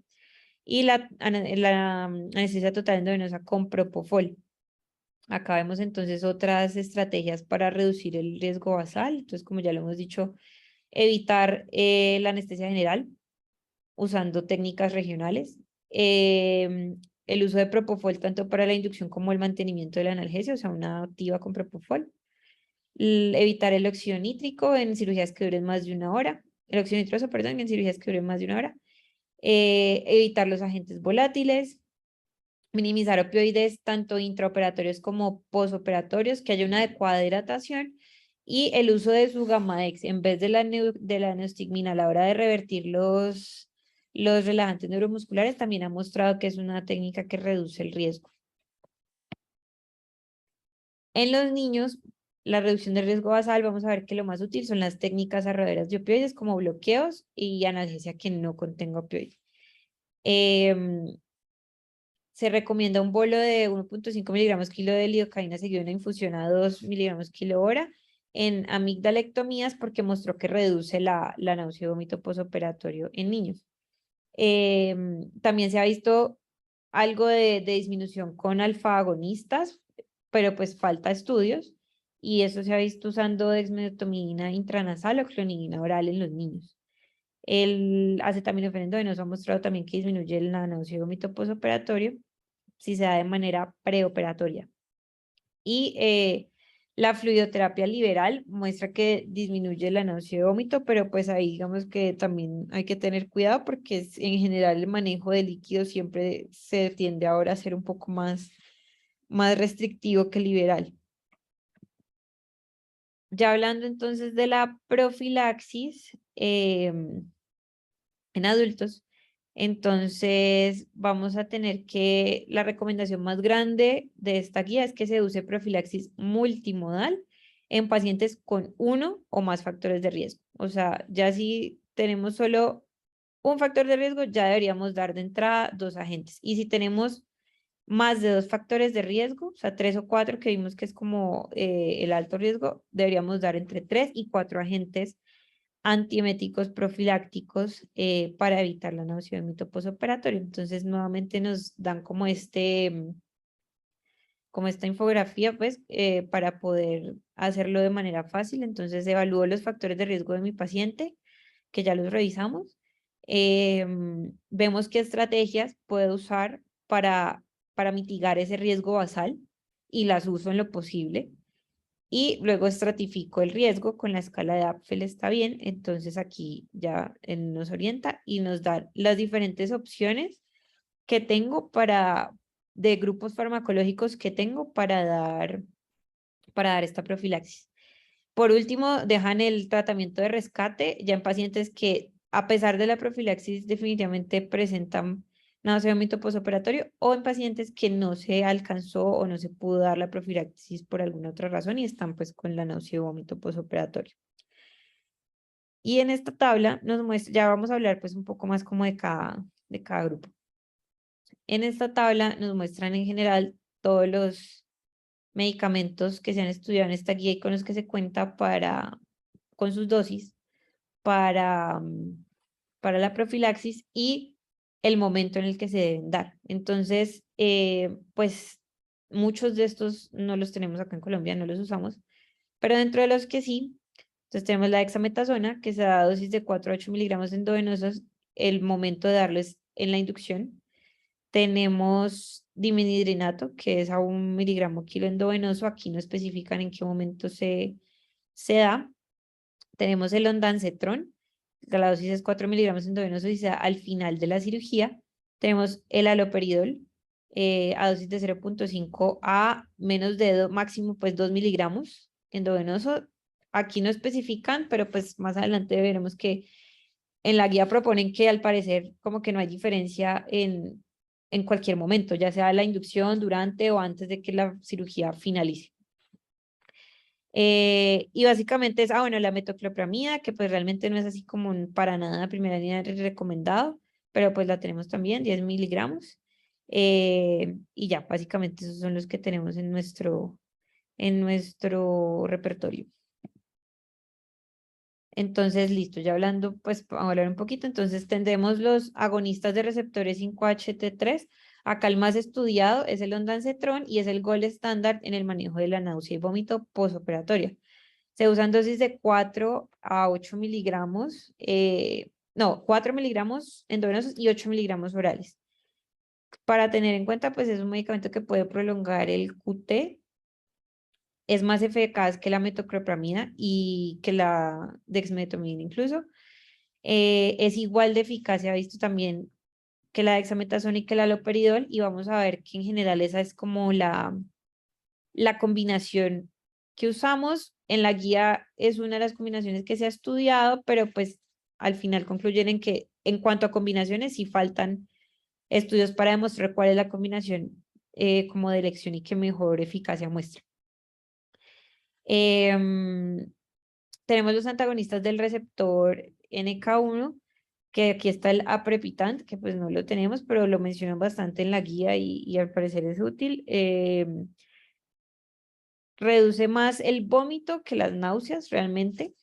y la anestesia total endovenosa con propofol. Acá vemos entonces otras estrategias para reducir el riesgo basal. Entonces, como ya lo hemos dicho, evitar la anestesia general usando técnicas regionales. El uso de propofol tanto para la inducción como el mantenimiento de la analgesia, o sea, una activa con propofol. Evitar el óxido nítrico en cirugías que duren más de una hora. El óxido nitroso, perdón, en cirugías que duren más de una hora. Evitar los agentes volátiles, minimizar opioides tanto intraoperatorios como posoperatorios, que haya una adecuada hidratación, y el uso de su Gamadex en vez de la neostigmina a la hora de revertir los relajantes neuromusculares también ha mostrado que es una técnica que reduce el riesgo. En los niños, la reducción del riesgo basal, vamos a ver que lo más útil son las técnicas ahorradoras de opioides como bloqueos y analgesia que no contenga opioides. Se recomienda un bolo de 1.5 miligramos kilo de lidocaína seguido de una infusión a 2 miligramos kilo hora en amigdalectomías porque mostró que reduce la náusea y vómito posoperatorio en niños. También se ha visto algo de disminución con alfa-agonistas, pero pues falta estudios, y eso se ha visto usando dexmedetomidina intranasal o clonidina oral en los niños. El acetaminofén endovenoso ha mostrado también que disminuye la náusea y vómito postoperatorio si se da de manera preoperatoria. Y la fluidoterapia liberal muestra que disminuye la náusea y vómito, pero pues ahí digamos que también hay que tener cuidado porque en general el manejo de líquidos siempre se tiende ahora a ser un poco más restrictivo que liberal. Ya hablando entonces de la profilaxis en adultos, entonces vamos a tener que la recomendación más grande de esta guía es que se use profilaxis multimodal en pacientes con uno o más factores de riesgo. O sea, ya si tenemos solo un factor de riesgo, ya deberíamos dar de entrada 2 agentes. Y si tenemos más de 2 factores de riesgo, o sea, 3 o 4, que vimos que es como el alto riesgo, deberíamos dar entre 3 y 4 agentes antieméticos profilácticos para evitar la náusea y vómito postoperatorio. Entonces, nuevamente nos dan como como esta infografía, pues, para poder hacerlo de manera fácil. Entonces, evalúo los factores de riesgo de mi paciente, que ya los revisamos. Vemos qué estrategias puedo usar para mitigar ese riesgo basal y las uso en lo posible. Y luego estratifico el riesgo con la escala de Apfel, está bien. Entonces aquí ya él nos orienta y nos da las diferentes opciones que tengo de grupos farmacológicos que tengo para dar esta profilaxis. Por último, dejan el tratamiento de rescate ya en pacientes que, a pesar de la profilaxis, definitivamente presentan náusea y vómito postoperatorio, o en pacientes que no se alcanzó o no se pudo dar la profilaxis por alguna otra razón y están pues con la náusea y vómito postoperatorio. Y en esta tabla nos muestra, ya vamos a hablar pues un poco más como de cada grupo. En esta tabla nos muestran en general todos los medicamentos que se han estudiado en esta guía y con los que se cuenta con sus dosis para la profilaxis y el momento en el que se deben dar. Entonces, pues muchos de estos no los tenemos acá en Colombia, no los usamos, pero dentro de los que sí, entonces tenemos la dexametasona, que se da a dosis de 4 a 8 miligramos endovenosos, el momento de darlo es en la inducción. Tenemos dimenhidrinato, que es a 1 miligramo kilo endovenoso, aquí no especifican en qué momento se da. Tenemos el ondansetron, la dosis es 4 miligramos endovenosos y se da al final de la cirugía. Tenemos el haloperidol a dosis de 0.5 a menos de máximo pues 2 miligramos endovenoso. Aquí no especifican, pero pues más adelante veremos que en la guía proponen que al parecer como que no hay diferencia en cualquier momento, ya sea la inducción, durante o antes de que la cirugía finalice. Y básicamente es, bueno, la metoclopramida, que pues realmente no es así como para nada primera línea recomendado, pero pues la tenemos también, 10 miligramos. Y ya, básicamente esos son los que tenemos en nuestro repertorio. Entonces, listo, ya hablando, pues vamos a hablar un poquito. Entonces, tendremos los agonistas de receptores 5-HT3. Acá el más estudiado es el ondansetron y es el gold estándar en el manejo de la náusea y vómito posoperatoria. Se usan dosis de 4 a 8 miligramos, no, 4 miligramos endovenosos y 8 miligramos orales. Para tener en cuenta, pues es un medicamento que puede prolongar el QT, es más eficaz que la metoclopramida y que la dexmedetomidina incluso. Es igual de eficaz, se ha visto también que la dexametasona y que el haloperidol, y vamos a ver que en general esa es como la combinación que usamos. En la guía es una de las combinaciones que se ha estudiado, pero pues al final concluyen en que en cuanto a combinaciones sí faltan estudios para demostrar cuál es la combinación como de elección y que mejor eficacia muestra. Tenemos los antagonistas del receptor NK1, que aquí está el aprepitant, que pues no lo tenemos, pero lo mencionan bastante en la guía y al parecer es útil. Reduce más el vómito que las náuseas realmente.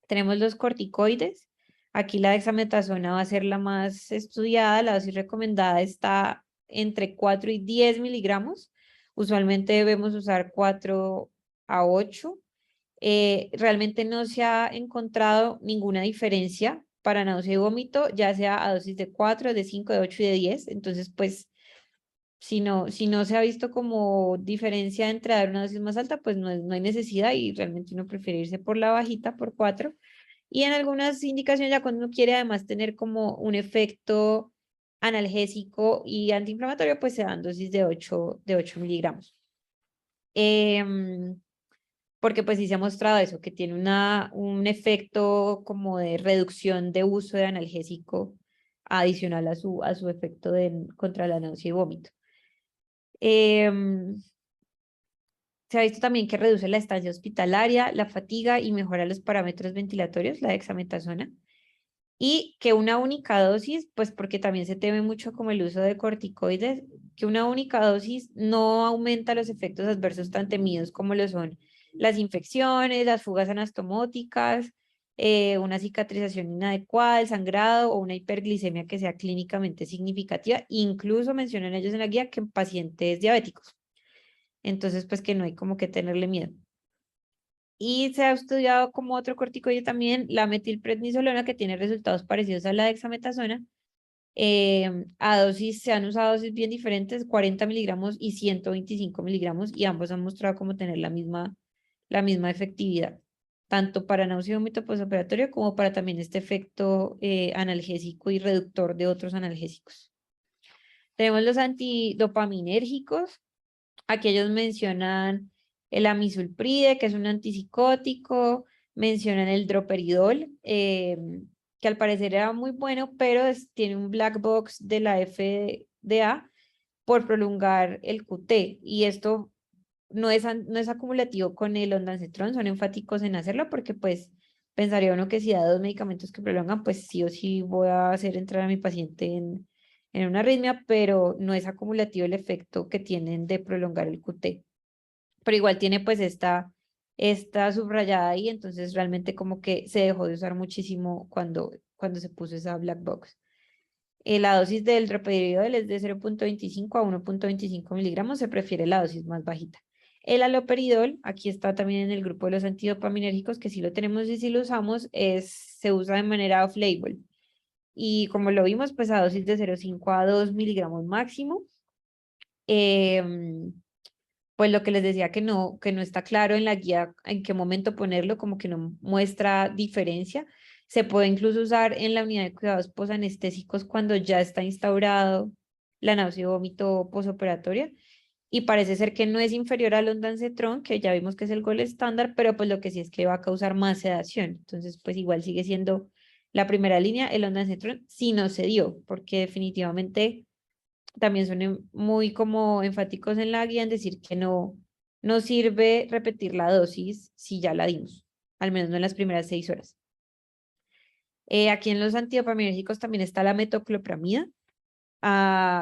Tenemos los corticoides. Aquí la dexametasona va a ser la más estudiada. La dosis recomendada está entre 4 y 10 miligramos. Usualmente debemos usar 4 a 8. Realmente no se ha encontrado ninguna diferencia para náusea y vómito, ya sea a dosis de 4, de 5, de 8 y de 10. Entonces, pues, si no se ha visto como diferencia entre dar una dosis más alta, pues no hay necesidad y realmente uno prefiere irse por la bajita, por 4. Y en algunas indicaciones, ya cuando uno quiere además tener como un efecto analgésico y antiinflamatorio, pues se dan dosis de 8 miligramos. Porque pues sí se ha mostrado eso, que tiene un efecto como de reducción de uso de analgésico adicional a su efecto contra la náusea y vómito. Se ha visto también que reduce la estancia hospitalaria, la fatiga y mejora los parámetros ventilatorios, la dexametasona. Y que una única dosis, pues porque también se teme mucho como el uso de corticoides, que una única dosis no aumenta los efectos adversos tan temidos como lo son las infecciones, las fugas anastomóticas, una cicatrización inadecuada, el sangrado o una hiperglicemia que sea clínicamente significativa. Incluso mencionan ellos en la guía que en pacientes diabéticos. Entonces, pues que no hay como que tenerle miedo. Y se ha estudiado como otro corticoide también, la metilprednisolona, que tiene resultados parecidos a la dexametasona. A dosis, se han usado dosis bien diferentes, 40 miligramos y 125 miligramos, y ambos han mostrado como tener la misma efectividad, tanto para náusea y vómito postoperatorio como para también este efecto analgésico y reductor de otros analgésicos. Tenemos los antidopaminérgicos. Aquí ellos mencionan el amisulpride, que es un antipsicótico, mencionan el droperidol, que al parecer era muy bueno, pero tiene un black box de la FDA por prolongar el QT. Y esto no es acumulativo con el ondansetron, son enfáticos en hacerlo porque pues pensaría uno que si da dos medicamentos que prolongan, pues sí o sí voy a hacer entrar a mi paciente en una arritmia, pero no es acumulativo el efecto que tienen de prolongar el QT. Pero igual tiene pues esta subrayada ahí, entonces realmente como que se dejó de usar muchísimo cuando se puso esa black box. La dosis del droperidol es de 0.25 a 1.25 miligramos, se prefiere la dosis más bajita. El haloperidol, aquí está también en el grupo de los antidopaminérgicos, que si lo tenemos y si lo usamos, se usa de manera off-label. Y como lo vimos, pues a dosis de 0.5 a 2 miligramos máximo. Pues lo que les decía que no está claro en la guía en qué momento ponerlo, como que no muestra diferencia. Se puede incluso usar en la unidad de cuidados posanestésicos cuando ya está instaurado la náusea y vómito posoperatoria. Y parece ser que no es inferior al ondansetron, que ya vimos que es el gol estándar, pero pues lo que sí es que va a causar más sedación. Entonces, pues igual sigue siendo la primera línea, el ondansetron, si no se dio, porque definitivamente también son muy como enfáticos en la guía en decir que no sirve repetir la dosis si ya la dimos, al menos no en las primeras 6 horas. Aquí en los antidopaminérgicos también está la metoclopramida.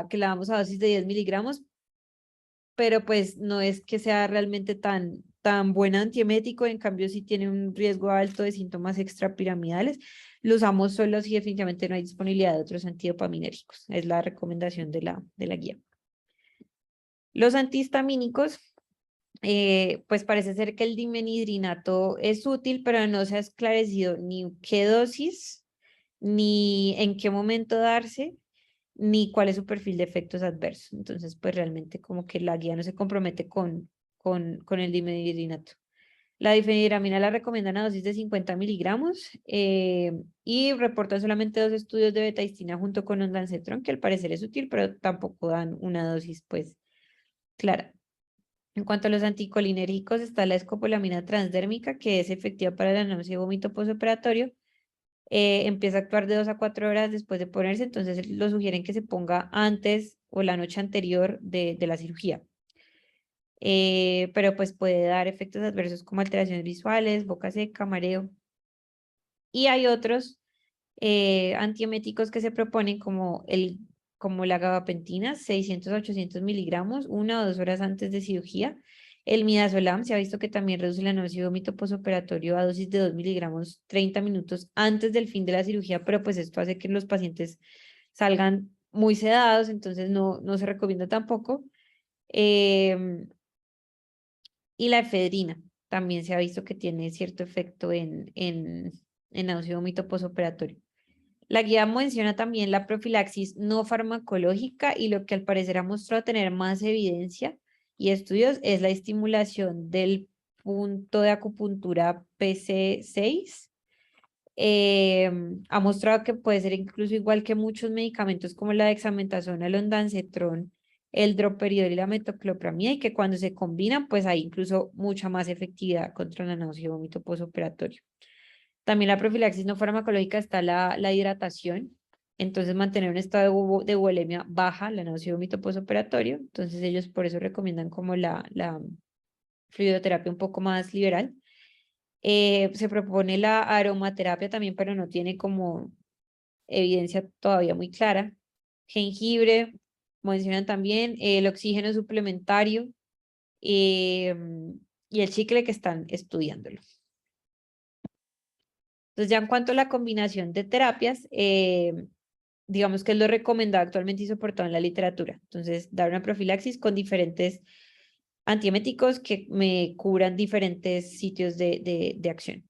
que la damos a dosis de 10 miligramos, pero pues no es que sea realmente tan buen antiemético, en cambio sí tiene un riesgo alto de síntomas extrapiramidales. Lo usamos solo si definitivamente no hay disponibilidad de otros antidopaminérgicos, es la recomendación de la guía. Los antihistamínicos, pues parece ser que el dimenhidrinato es útil, pero no se ha esclarecido ni qué dosis, ni en qué momento darse, ni cuál es su perfil de efectos adversos. Entonces, pues realmente como que la guía no se compromete con el dimenhidrinato. La difenhidramina la recomiendan a dosis de 50 miligramos y reportan solamente 2 estudios de betahistina junto con ondansetron, que al parecer es útil, pero tampoco dan una dosis pues clara. En cuanto a los anticolinérgicos, está la escopolamina transdérmica, que es efectiva para la náusea y vómito postoperatorio. Empieza a actuar de 2 a 4 horas después de ponerse, entonces lo sugieren que se ponga antes o la noche anterior de la cirugía. Pero pues puede dar efectos adversos como alteraciones visuales, boca seca, mareo. Y hay otros antieméticos que se proponen como la gabapentina, 600 a 800 miligramos, 1 o 2 horas antes de cirugía. El midazolam se ha visto que también reduce la náusea y vómito postoperatorio a dosis de 2 miligramos 30 minutos antes del fin de la cirugía, pero pues esto hace que los pacientes salgan muy sedados, entonces no se recomienda tampoco. Y la efedrina también se ha visto que tiene cierto efecto en náusea y vómito postoperatorio. La guía menciona también la profilaxis no farmacológica y lo que al parecer ha mostrado tener más evidencia y estudios es la estimulación del punto de acupuntura PC6. Ha mostrado que puede ser incluso igual que muchos medicamentos como la dexametasona, el ondansetron, el droperidol y la metoclopramida y que cuando se combinan pues hay incluso mucha más efectividad contra la náusea y vómito postoperatorio. También la profilaxis no farmacológica está la hidratación, entonces mantener un estado de urolemia baja, la náusea y vómito postoperatorio, entonces ellos por eso recomiendan como la fluidoterapia un poco más liberal. Se propone la aromaterapia también, pero no tiene como evidencia todavía muy clara. Jengibre, mencionan también el oxígeno suplementario eh, y el chicle que están estudiándolo. Entonces, ya en cuanto a la combinación de terapias, digamos que es lo recomendado actualmente y soportado en la literatura. Entonces, dar una profilaxis con diferentes antieméticos que me cubran diferentes sitios de acción.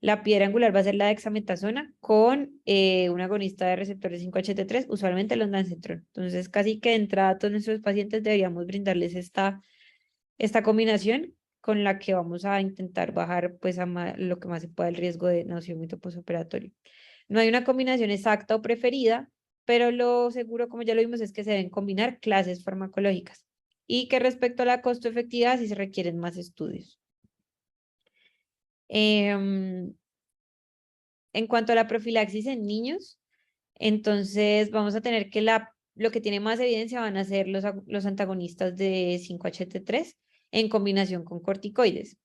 La piedra angular va a ser la dexametasona con un agonista de receptores 5-HT3, usualmente el ondansetron. Entonces, casi que de entrada a todos nuestros pacientes deberíamos brindarles esta combinación con la que vamos a intentar bajar pues lo que más se pueda el riesgo de náusea y vómito postoperatorio. No hay una combinación exacta o preferida, pero lo seguro, como ya lo vimos, es que se deben combinar clases farmacológicas y que respecto a la costo-efectividad sí se requieren más estudios. En cuanto a la profilaxis en niños, entonces vamos a tener que lo que tiene más evidencia van a ser los antagonistas de 5-HT3 en combinación con corticoides.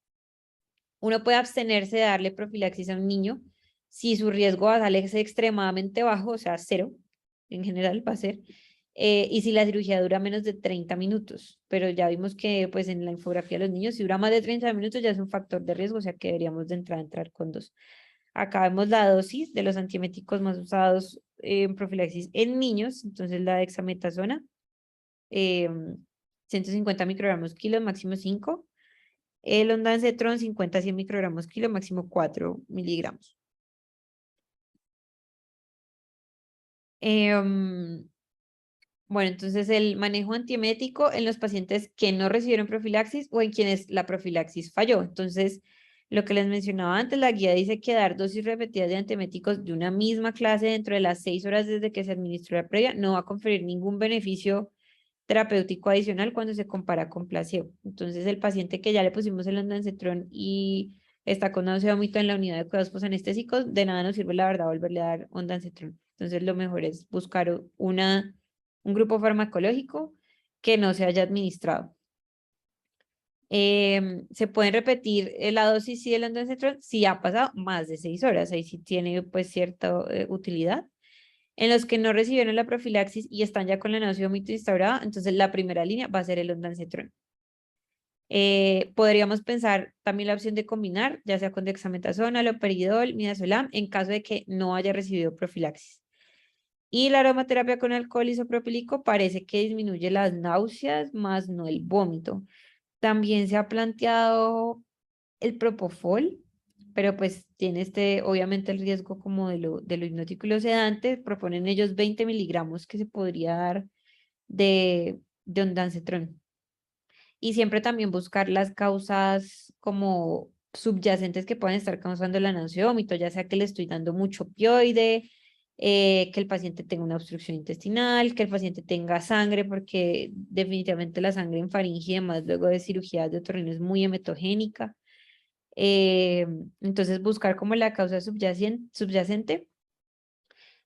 Uno puede abstenerse de darle profilaxis a un niño si su riesgo basal es extremadamente bajo, o sea, 0, en general va a ser, y si la cirugía dura menos de 30 minutos. Pero ya vimos que pues en la infografía de los niños, si dura más de 30 minutos ya es un factor de riesgo, o sea que deberíamos de entrar con 2. Acá vemos la dosis de los antieméticos más usados en profilaxis en niños, entonces la dexametasona, 150 microgramos kilo, máximo 5. El ondansetron, 50 a 100 microgramos kilo, máximo 4 miligramos. Bueno, entonces el manejo antiemético en los pacientes que no recibieron profilaxis o en quienes la profilaxis falló. Entonces, lo que les mencionaba antes, la guía dice que dar dosis repetidas de antieméticos de una misma clase dentro de las 6 horas desde que se administró la previa no va a conferir ningún beneficio terapéutico adicional cuando se compara con placebo. Entonces, el paciente que ya le pusimos el ondansetron y está con náusea y vómito en la unidad de cuidados posanestésicos, de nada nos sirve, la verdad, volverle a dar ondansetron. Entonces, lo mejor es buscar un grupo farmacológico que no se haya administrado. Se pueden repetir la dosis y el ondansetron si ha pasado más de 6 horas, ahí sí tiene pues cierta utilidad. En los que no recibieron la profilaxis y están ya con la náusea y vómito instaurada, entonces la primera línea va a ser el ondansetron. Podríamos pensar también la opción de combinar, ya sea con dexametasona, haloperidol, midazolam, en caso de que no haya recibido profilaxis. Y la aromaterapia con alcohol isopropílico parece que disminuye las náuseas, más no el vómito. También se ha planteado el propofol, pero pues tiene obviamente el riesgo como de lo hipnótico y lo sedante. Proponen ellos 20 miligramos que se podría dar de ondansetron. Y siempre también buscar las causas como subyacentes que puedan estar causando la náusea y vómito, ya sea que le estoy dando mucho opioide, que el paciente tenga una obstrucción intestinal, que el paciente tenga sangre, porque definitivamente la sangre en faringe y demás luego de cirugía de otorrino es muy hematogénica. Eh, entonces buscar como la causa subyacente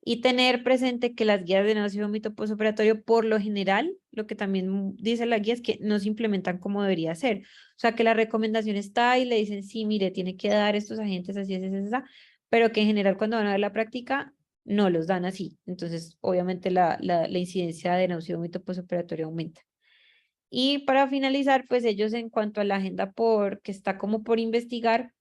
y tener presente que las guías de náusea y vómito postoperatorio, por lo general, lo que también dice la guía es que no se implementan como debería ser. O sea, que la recomendación está y le dicen, sí, mire, tiene que dar estos agentes así, así, así, así, pero que en general cuando van a ver la práctica no los dan así. Entonces, obviamente la incidencia de náusea y vómito postoperatorio aumenta. Y para finalizar, pues ellos en cuanto a la agenda que está como por investigar,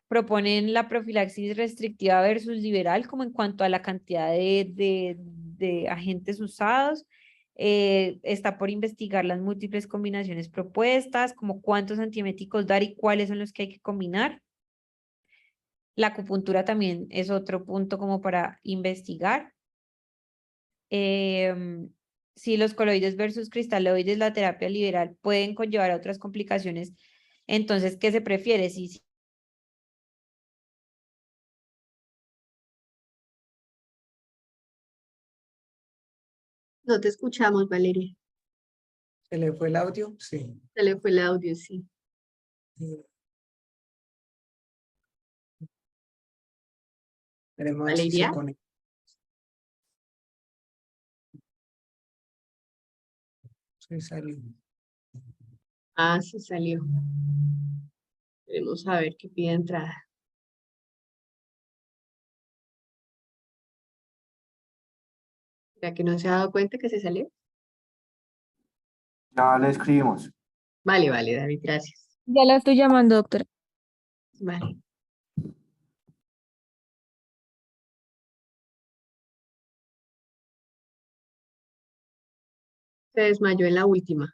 proponen la profilaxis restrictiva versus liberal, como en cuanto a la cantidad de agentes usados. Está por investigar las múltiples combinaciones propuestas, como cuántos antieméticos dar y cuáles son los que hay que combinar. La acupuntura también es otro punto como para investigar. Si los coloides versus cristaloides, la terapia liberal pueden conllevar a otras complicaciones. Entonces, ¿qué se prefiere? Si No te escuchamos, Valeria. ¿Se le fue el audio? Sí. Se le fue el audio, sí. Veremos a ver si se Valeria. conecta. Se salió. Ah, se salió. Veremos a ver qué pide entrada. ¿Ya que no se ha dado cuenta que se salió? Ya le escribimos. Vale, vale, David, gracias. Ya la estoy llamando, doctora. Vale. Se desmayó en la última.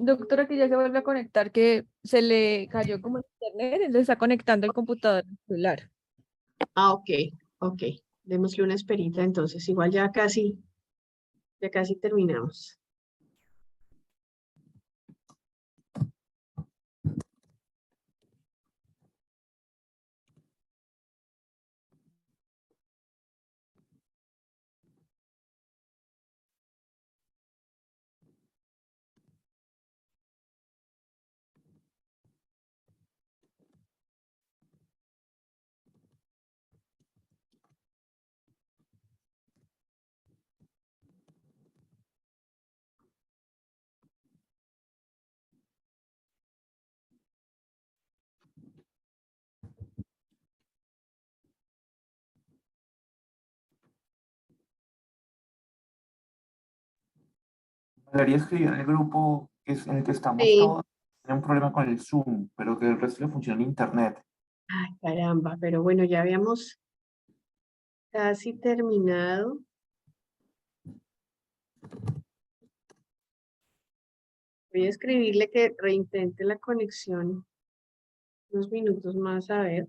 Doctora, que ya se vuelve a conectar, que se le cayó como el internet, entonces está conectando el computador al celular. Ah, ok, ok. Démosle una esperita entonces. Igual ya casi terminamos. Valeria escribió en el grupo en el que estamos Sí. todos. Tiene un problema con el Zoom, pero que el resto le funciona el internet. Ay, caramba, pero bueno, ya habíamos casi terminado. Voy a escribirle que reintente la conexión unos minutos más, a ver.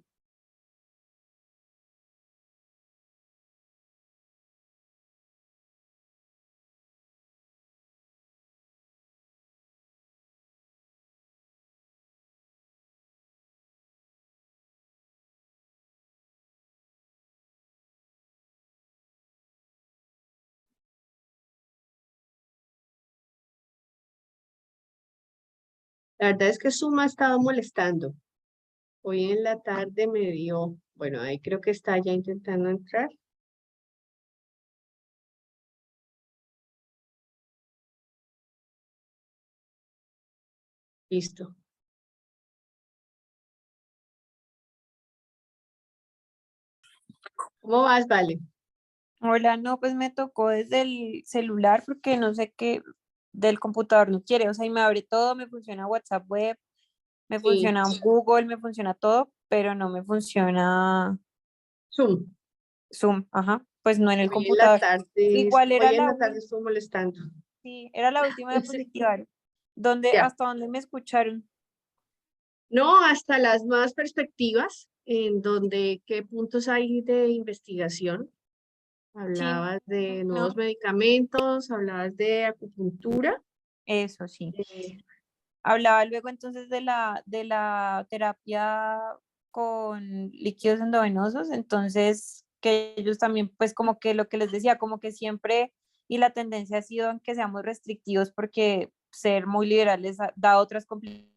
La verdad es que Zoom ha estado molestando. Hoy en la tarde me dio, bueno, ahí creo que está ya intentando entrar. Listo. ¿Cómo vas, Vale? Hola, no, pues me tocó desde el celular porque no sé qué del computador no quiere, o sea, y me abre todo, me funciona WhatsApp web, me Sí, funciona Google, me funciona todo, pero no me funciona Zoom. Zoom, ajá, pues no en el Hoy en la computador. tarde, Igual era hoy en la la tarde última, estuvo molestando. sí, era la última diapositiva, Ya. hasta donde me escucharon. No, hasta las nuevas perspectivas, en donde qué puntos hay de investigación. Sí, Hablabas de nuevos no, medicamentos, hablabas de acupuntura. eso sí. eh, Hablaba luego entonces de la terapia con líquidos endovenosos, entonces que ellos también, pues como que lo que les decía, como que siempre, y la tendencia ha sido en que seamos restrictivos porque ser muy liberales da otras complicaciones.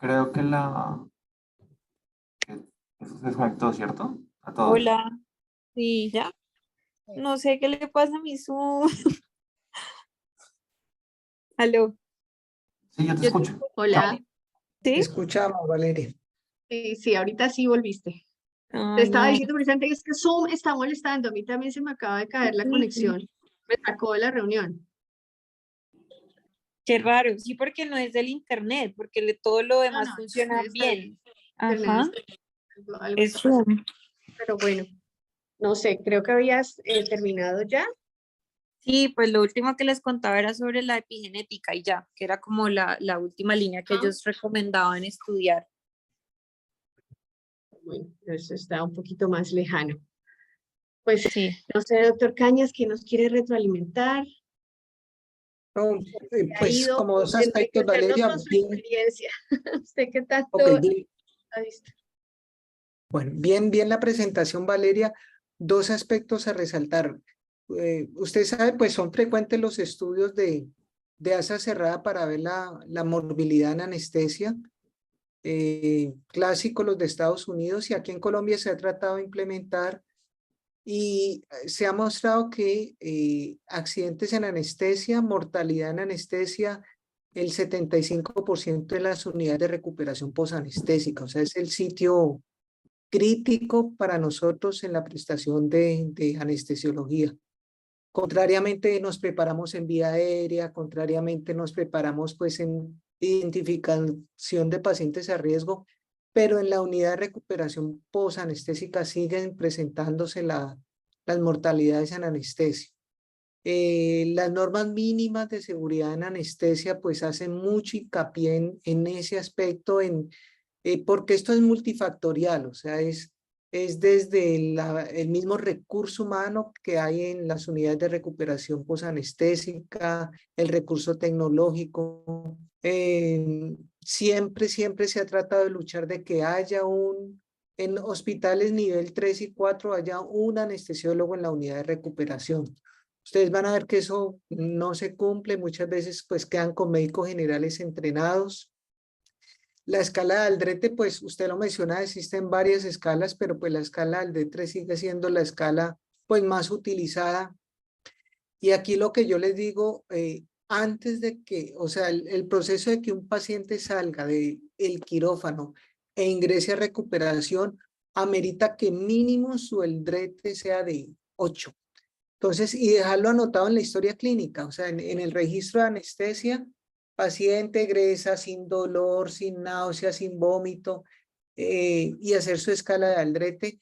Creo que que eso se desconectó, ¿cierto? A todos. Hola, Sí. ¿ya? No sé qué le pasa a mi Zoom. Aló, Sí, yo te yo te escucho. escucho. Hola. Te ¿Sí? escuchamos, Valeria. Sí, sí, ahorita sí volviste. Te Ay, estaba no. diciendo precisamente que es que Zoom está molestando. A mí también se me acaba de caer la Sí. conexión. Me sacó de la reunión. Qué raro, sí, porque no es del internet, porque todo lo No, no, demás el funciona internet está bien. bien. El internet Ajá, está bien. Algo es está pasando. Zoom. Pero bueno, no sé, creo que habías terminado ya. Sí, pues lo último que les contaba era sobre la epigenética y ya, que era como la última línea que Ah, ellos recomendaban estudiar. bueno, eso está un poquito más lejano. Pues Sí, no sé, doctor Cañas, que nos quiere retroalimentar. No, Ha pues ido como dos aspectos, enriquecernos Valeria, con su bien, experiencia. ¿Usted qué ok, tanto bien, ha visto? bueno, bien la presentación, Valeria. Dos aspectos a resaltar. Usted sabe, pues son frecuentes los estudios de asa cerrada para ver la morbilidad en anestesia. Clásicos los de Estados Unidos, y aquí en Colombia se ha tratado de implementar, y se ha mostrado que accidentes en anestesia, mortalidad en anestesia, el 75% de las unidades de recuperación posanestésica, o sea, es el sitio crítico para nosotros en la prestación de anestesiología. Contrariamente nos preparamos en vía aérea, contrariamente nos preparamos pues en identificación de pacientes a riesgo, pero en la unidad de recuperación posanestésica siguen presentándose las mortalidades en anestesia. Las normas mínimas de seguridad en anestesia pues hacen mucho hincapié en ese aspecto, porque esto es multifactorial, o sea, es desde el mismo recurso humano que hay en las unidades de recuperación posanestésica, el recurso tecnológico. Siempre se ha tratado de luchar de que haya en hospitales nivel 3 y 4 haya un anestesiólogo en la unidad de recuperación. Ustedes van a ver que eso no se cumple, muchas veces pues quedan con médicos generales entrenados. La escala de Aldrete, pues usted lo menciona, existen varias escalas, pero pues la escala de Aldrete sigue siendo la escala pues más utilizada. Y aquí lo que yo les digo, antes de que, o sea, el proceso de que un paciente salga del quirófano e ingrese a recuperación, amerita que mínimo su Aldrete sea de 8. Entonces, y dejarlo anotado en la historia clínica, o sea, en el registro de anestesia, paciente egresa sin dolor, sin náusea, sin vómito, y hacer su escala de Aldrete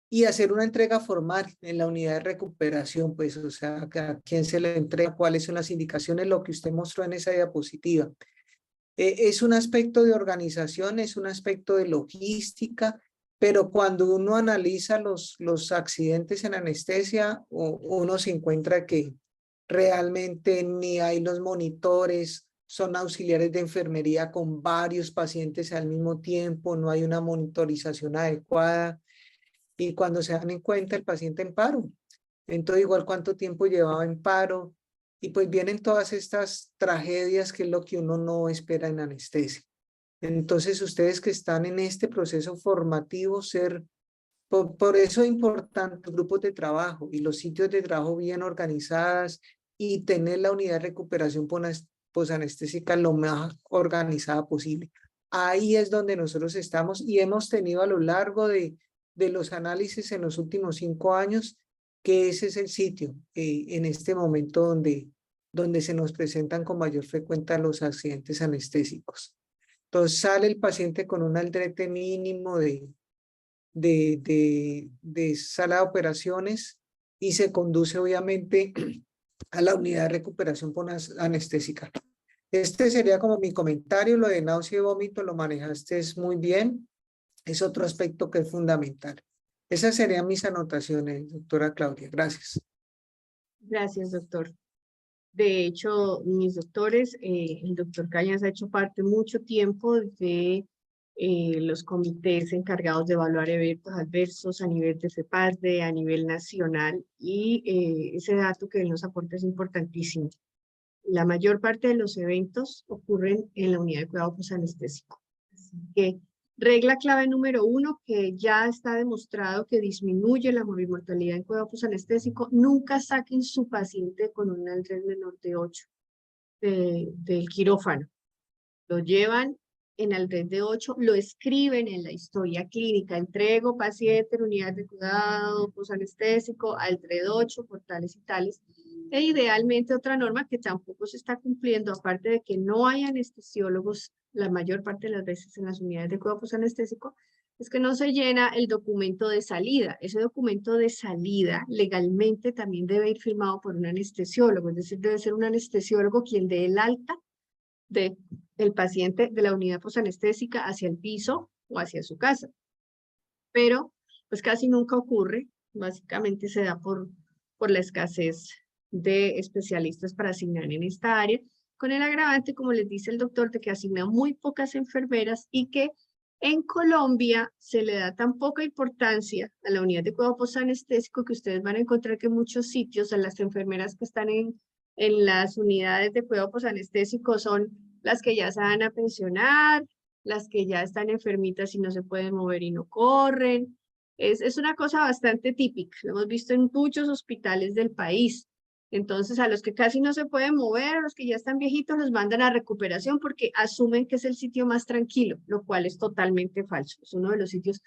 y hacer una entrega formal en la unidad de recuperación, pues, o sea, a quién se le entrega, cuáles son las indicaciones, lo que usted mostró en esa diapositiva. Es un aspecto de organización, es un aspecto de logística, pero cuando uno analiza los accidentes en anestesia, uno se encuentra que realmente ni hay los monitores, son auxiliares de enfermería con varios pacientes al mismo tiempo, no hay una monitorización adecuada, y cuando se dan en cuenta el paciente en paro. Entonces, igual cuánto tiempo llevaba en paro, y pues vienen todas estas tragedias que es lo que uno no espera en anestesia. Entonces, ustedes que están en este proceso formativo, por eso es importante los grupos de trabajo y los sitios de trabajo bien organizadas y tener la unidad de recuperación posanestésica lo más organizada posible. Ahí es donde nosotros estamos y hemos tenido a lo largo de los análisis en los últimos 5 años que ese es el sitio en este momento donde se nos presentan con mayor frecuencia los accidentes anestésicos. Entonces sale el paciente con un aldrete mínimo de sala de operaciones y se conduce obviamente a la unidad de recuperación anestésica. Este sería como mi comentario. Lo de náusea y vómito lo manejaste muy bien. Es otro aspecto que es fundamental. Esas serían mis anotaciones, doctora Claudia. Gracias. Gracias, doctor. De hecho, mis doctores, el doctor Cañas ha hecho parte mucho tiempo de los comités encargados de evaluar eventos adversos a nivel de CEPASDE, a nivel nacional, y ese dato que él nos aporta es importantísimo. La mayor parte de los eventos ocurren en la unidad de cuidado posanestésico. Así que regla clave número 1, que ya está demostrado que disminuye la morbimortalidad en cuidado posanestésico: nunca saquen su paciente con un aldred menor de 8 del quirófano. Lo llevan en aldred de 8, lo escriben en la historia clínica: entrego paciente en unidad de cuidado posanestésico, aldred 8, por tales y tales. E idealmente otra norma que tampoco se está cumpliendo, aparte de que no hay anestesiólogos la mayor parte de las veces en las unidades de cuidado posanestésico, es que no se llena el documento de salida. Ese documento de salida legalmente también debe ir firmado por un anestesiólogo, es decir, debe ser un anestesiólogo quien dé el alta del paciente de la unidad posanestésica hacia el piso o hacia su casa. Pero pues casi nunca ocurre, básicamente se da por la escasez de especialistas para asignar en esta área, con el agravante, como les dice el doctor, de que asigna muy pocas enfermeras y que en Colombia se le da tan poca importancia a la unidad de cuidado posanestésico que ustedes van a encontrar que en muchos sitios a las enfermeras que están en las unidades de cuidado posanestésico son las que ya se van a pensionar, las que ya están enfermitas y no se pueden mover y no corren. Es una cosa bastante típica, lo hemos visto en muchos hospitales del país. Entonces, a los que casi no se pueden mover, a los que ya están viejitos, los mandan a recuperación porque asumen que es el sitio más tranquilo, lo cual es totalmente falso. Es uno de los sitios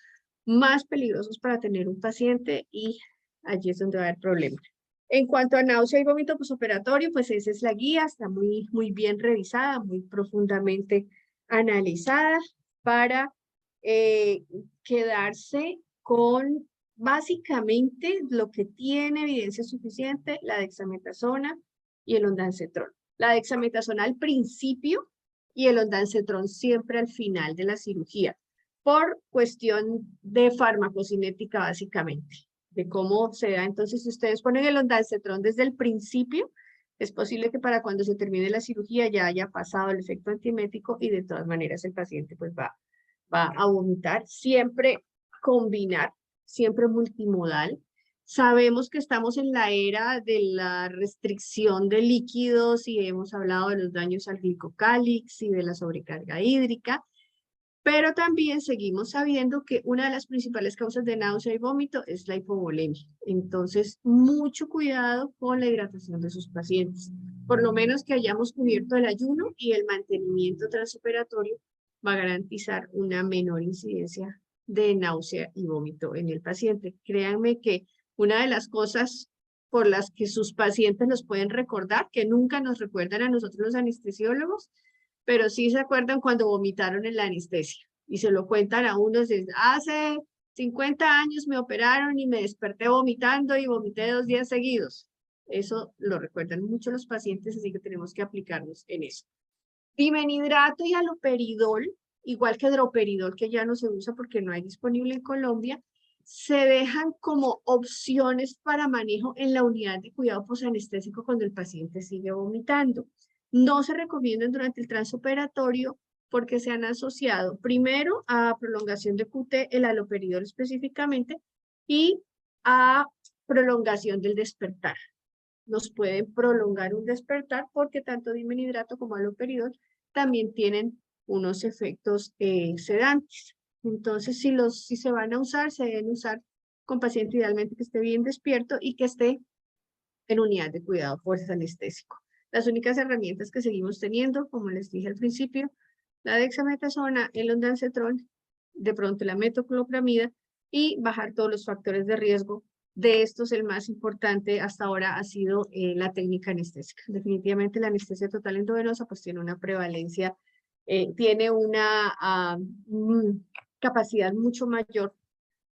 más peligrosos para tener un paciente y allí es donde va a haber problemas. En cuanto a náusea y vómito posoperatorio, pues esa es la guía, está muy bien revisada, muy profundamente analizada para quedarse con básicamente lo que tiene evidencia suficiente: la dexametasona y el ondansetrón. La dexametasona al principio y el ondansetrón siempre al final de la cirugía, por cuestión de farmacocinética básicamente, de cómo se da. Entonces, si ustedes ponen el ondansetrón desde el principio, es posible que para cuando se termine la cirugía ya haya pasado el efecto antiemético y de todas maneras el paciente pues va a vomitar. Siempre combinar, siempre multimodal. Sabemos que estamos en la era de la restricción de líquidos y hemos hablado de los daños al glicocálix y de la sobrecarga hídrica, pero también seguimos sabiendo que una de las principales causas de náusea y vómito es la hipovolemia. Entonces, mucho cuidado con la hidratación de sus pacientes. Por lo menos que hayamos cubierto el ayuno y el mantenimiento transoperatorio va a garantizar una menor incidencia de náusea y vómito en el paciente. Créanme que Una de las cosas por las que sus pacientes nos pueden recordar, que nunca nos recuerdan a nosotros los anestesiólogos, pero sí se acuerdan cuando vomitaron en la anestesia. Y se lo cuentan a uno desde hace 50 años me operaron y me desperté vomitando y vomité 2 días seguidos. Eso lo recuerdan mucho los pacientes, así que tenemos que aplicarnos en eso. Dimenidrato y haloperidol, igual que droperidol, que ya no se usa porque no hay disponible en Colombia, se dejan como opciones para manejo en la unidad de cuidado posanestésico cuando el paciente sigue vomitando. No se recomiendan durante el transoperatorio porque se han asociado primero a prolongación de QT, el haloperidol específicamente, y a prolongación del despertar. Nos pueden prolongar un despertar porque tanto dimenidrato como haloperidol también tienen unos efectos sedantes. Entonces, si se van a usar, se deben usar con paciente idealmente que esté bien despierto y que esté en unidad de cuidado posanestésico. Las únicas herramientas que seguimos teniendo, como les dije al principio, la dexametasona, el ondansetron, de pronto la metoclopramida y bajar todos los factores de riesgo. De estos, el más importante hasta ahora ha sido la técnica anestésica. Definitivamente la anestesia total endovenosa pues tiene una prevalencia, tiene una capacidad mucho mayor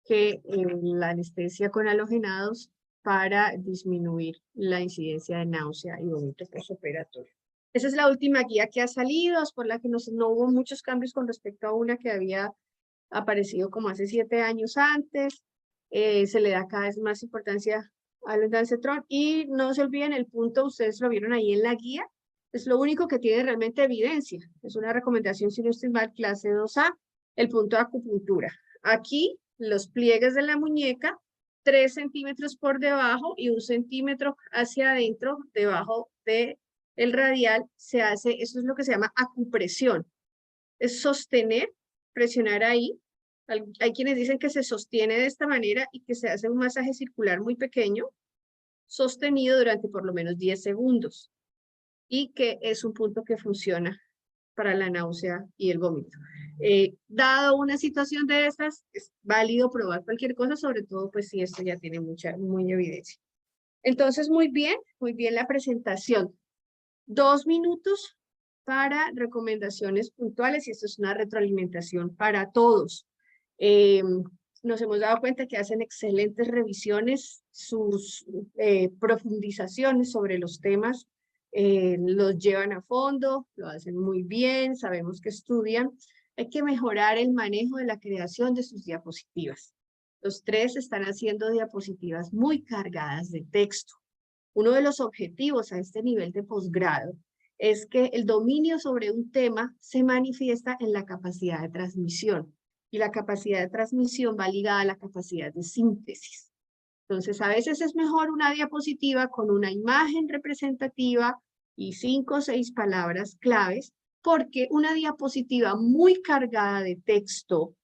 que la anestesia con halogenados para disminuir la incidencia de náusea y vómito postoperatorio. Esa es la última guía que ha salido, es por la que no hubo muchos cambios con respecto a una que había aparecido como hace 7 años antes. Se le da cada vez más importancia al ondansetron y no se olviden el punto, ustedes lo vieron ahí en la guía, es lo único que tiene realmente evidencia. Es una recomendación, si no estoy mal, clase 2A, el punto de acupuntura. Aquí, los pliegues de la muñeca, 3 centímetros por debajo y 1 centímetro hacia adentro, debajo del radial, se hace, eso es lo que se llama acupresión. Es sostener, presionar ahí. Hay quienes dicen que se sostiene de esta manera y que se hace un masaje circular muy pequeño, sostenido durante por lo menos 10 segundos. Y que es un punto que funciona para la náusea y el vómito. Dado una situación de estas, es válido probar cualquier cosa, sobre todo pues si esto ya tiene muy evidencia. Entonces, muy bien la presentación. 2 minutos para recomendaciones puntuales y esto es una retroalimentación para todos. Nos hemos dado cuenta que hacen excelentes revisiones, sus profundizaciones sobre los temas, los llevan a fondo, lo hacen muy bien, sabemos que estudian. Hay que mejorar el manejo de la creación de sus diapositivas. Los 3 están haciendo diapositivas muy cargadas de texto. Uno de los objetivos a este nivel de posgrado es que el dominio sobre un tema se manifiesta en la capacidad de transmisión. Y la capacidad de transmisión va ligada a la capacidad de síntesis. Entonces, a veces es mejor una diapositiva con una imagen representativa y 5 o 6 palabras claves, porque una diapositiva muy cargada de texto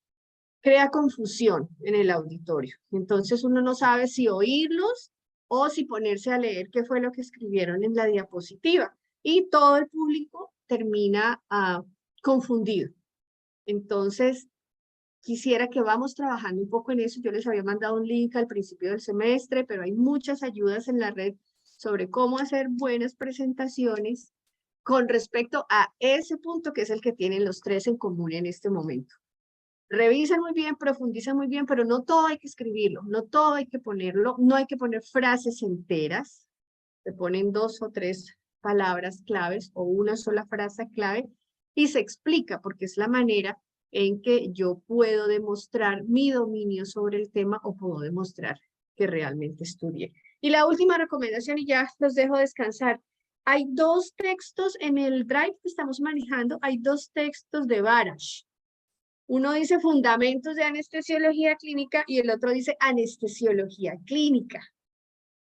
crea confusión en el auditorio. Entonces, uno no sabe si oírlos o si ponerse a leer qué fue lo que escribieron en la diapositiva. Y todo el público termina confundido. Entonces, quisiera que vamos trabajando un poco en eso. Yo les había mandado un link al principio del semestre, pero hay muchas ayudas en la red sobre cómo hacer buenas presentaciones con respecto a ese punto que es el que tienen los 3 en común en este momento. Revisen muy bien, profundizan muy bien, pero no todo hay que escribirlo, no todo hay que ponerlo, no hay que poner frases enteras. Se ponen 2 o 3 palabras claves o una sola frase clave y se explica porque es la manera en que yo puedo demostrar mi dominio sobre el tema o puedo demostrar que realmente estudié. Y la última recomendación, y ya los dejo descansar. Hay 2 textos en el Drive que estamos manejando, hay 2 textos de Barash. Uno dice Fundamentos de Anestesiología Clínica y el otro dice Anestesiología Clínica.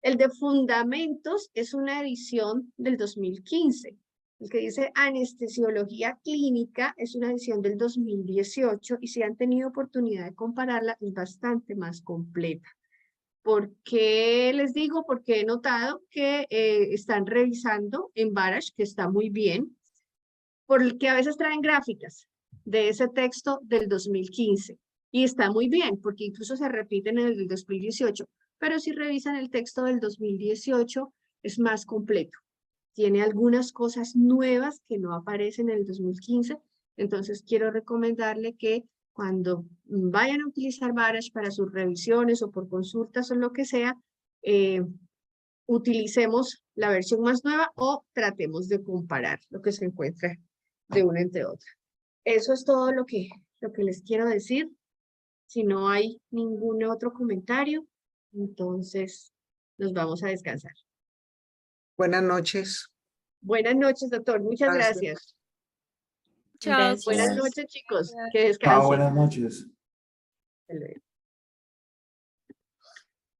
El de Fundamentos es una edición del 2015. El que dice Anestesiología Clínica es una edición del 2018 y si han tenido oportunidad de compararla es bastante más completa. ¿Por qué les digo? Porque he notado que están revisando en Barash, que está muy bien, porque a veces traen gráficas de ese texto del 2015 y está muy bien porque incluso se repiten en el del 2018, pero si revisan el texto del 2018 es más completo. Tiene algunas cosas nuevas que no aparecen en el 2015, entonces quiero recomendarle que cuando vayan a utilizar Barash para sus revisiones o por consultas o lo que sea, utilicemos la versión más nueva o tratemos de comparar lo que se encuentra de una entre otra. Eso es todo lo que les quiero decir. Si no hay ningún otro comentario, entonces nos vamos a descansar. Buenas noches. Buenas noches, doctor. Muchas Gracias. gracias. Chao. Gracias. Buenas noches, chicos. Que Chao, descansen. buenas noches. Hasta luego.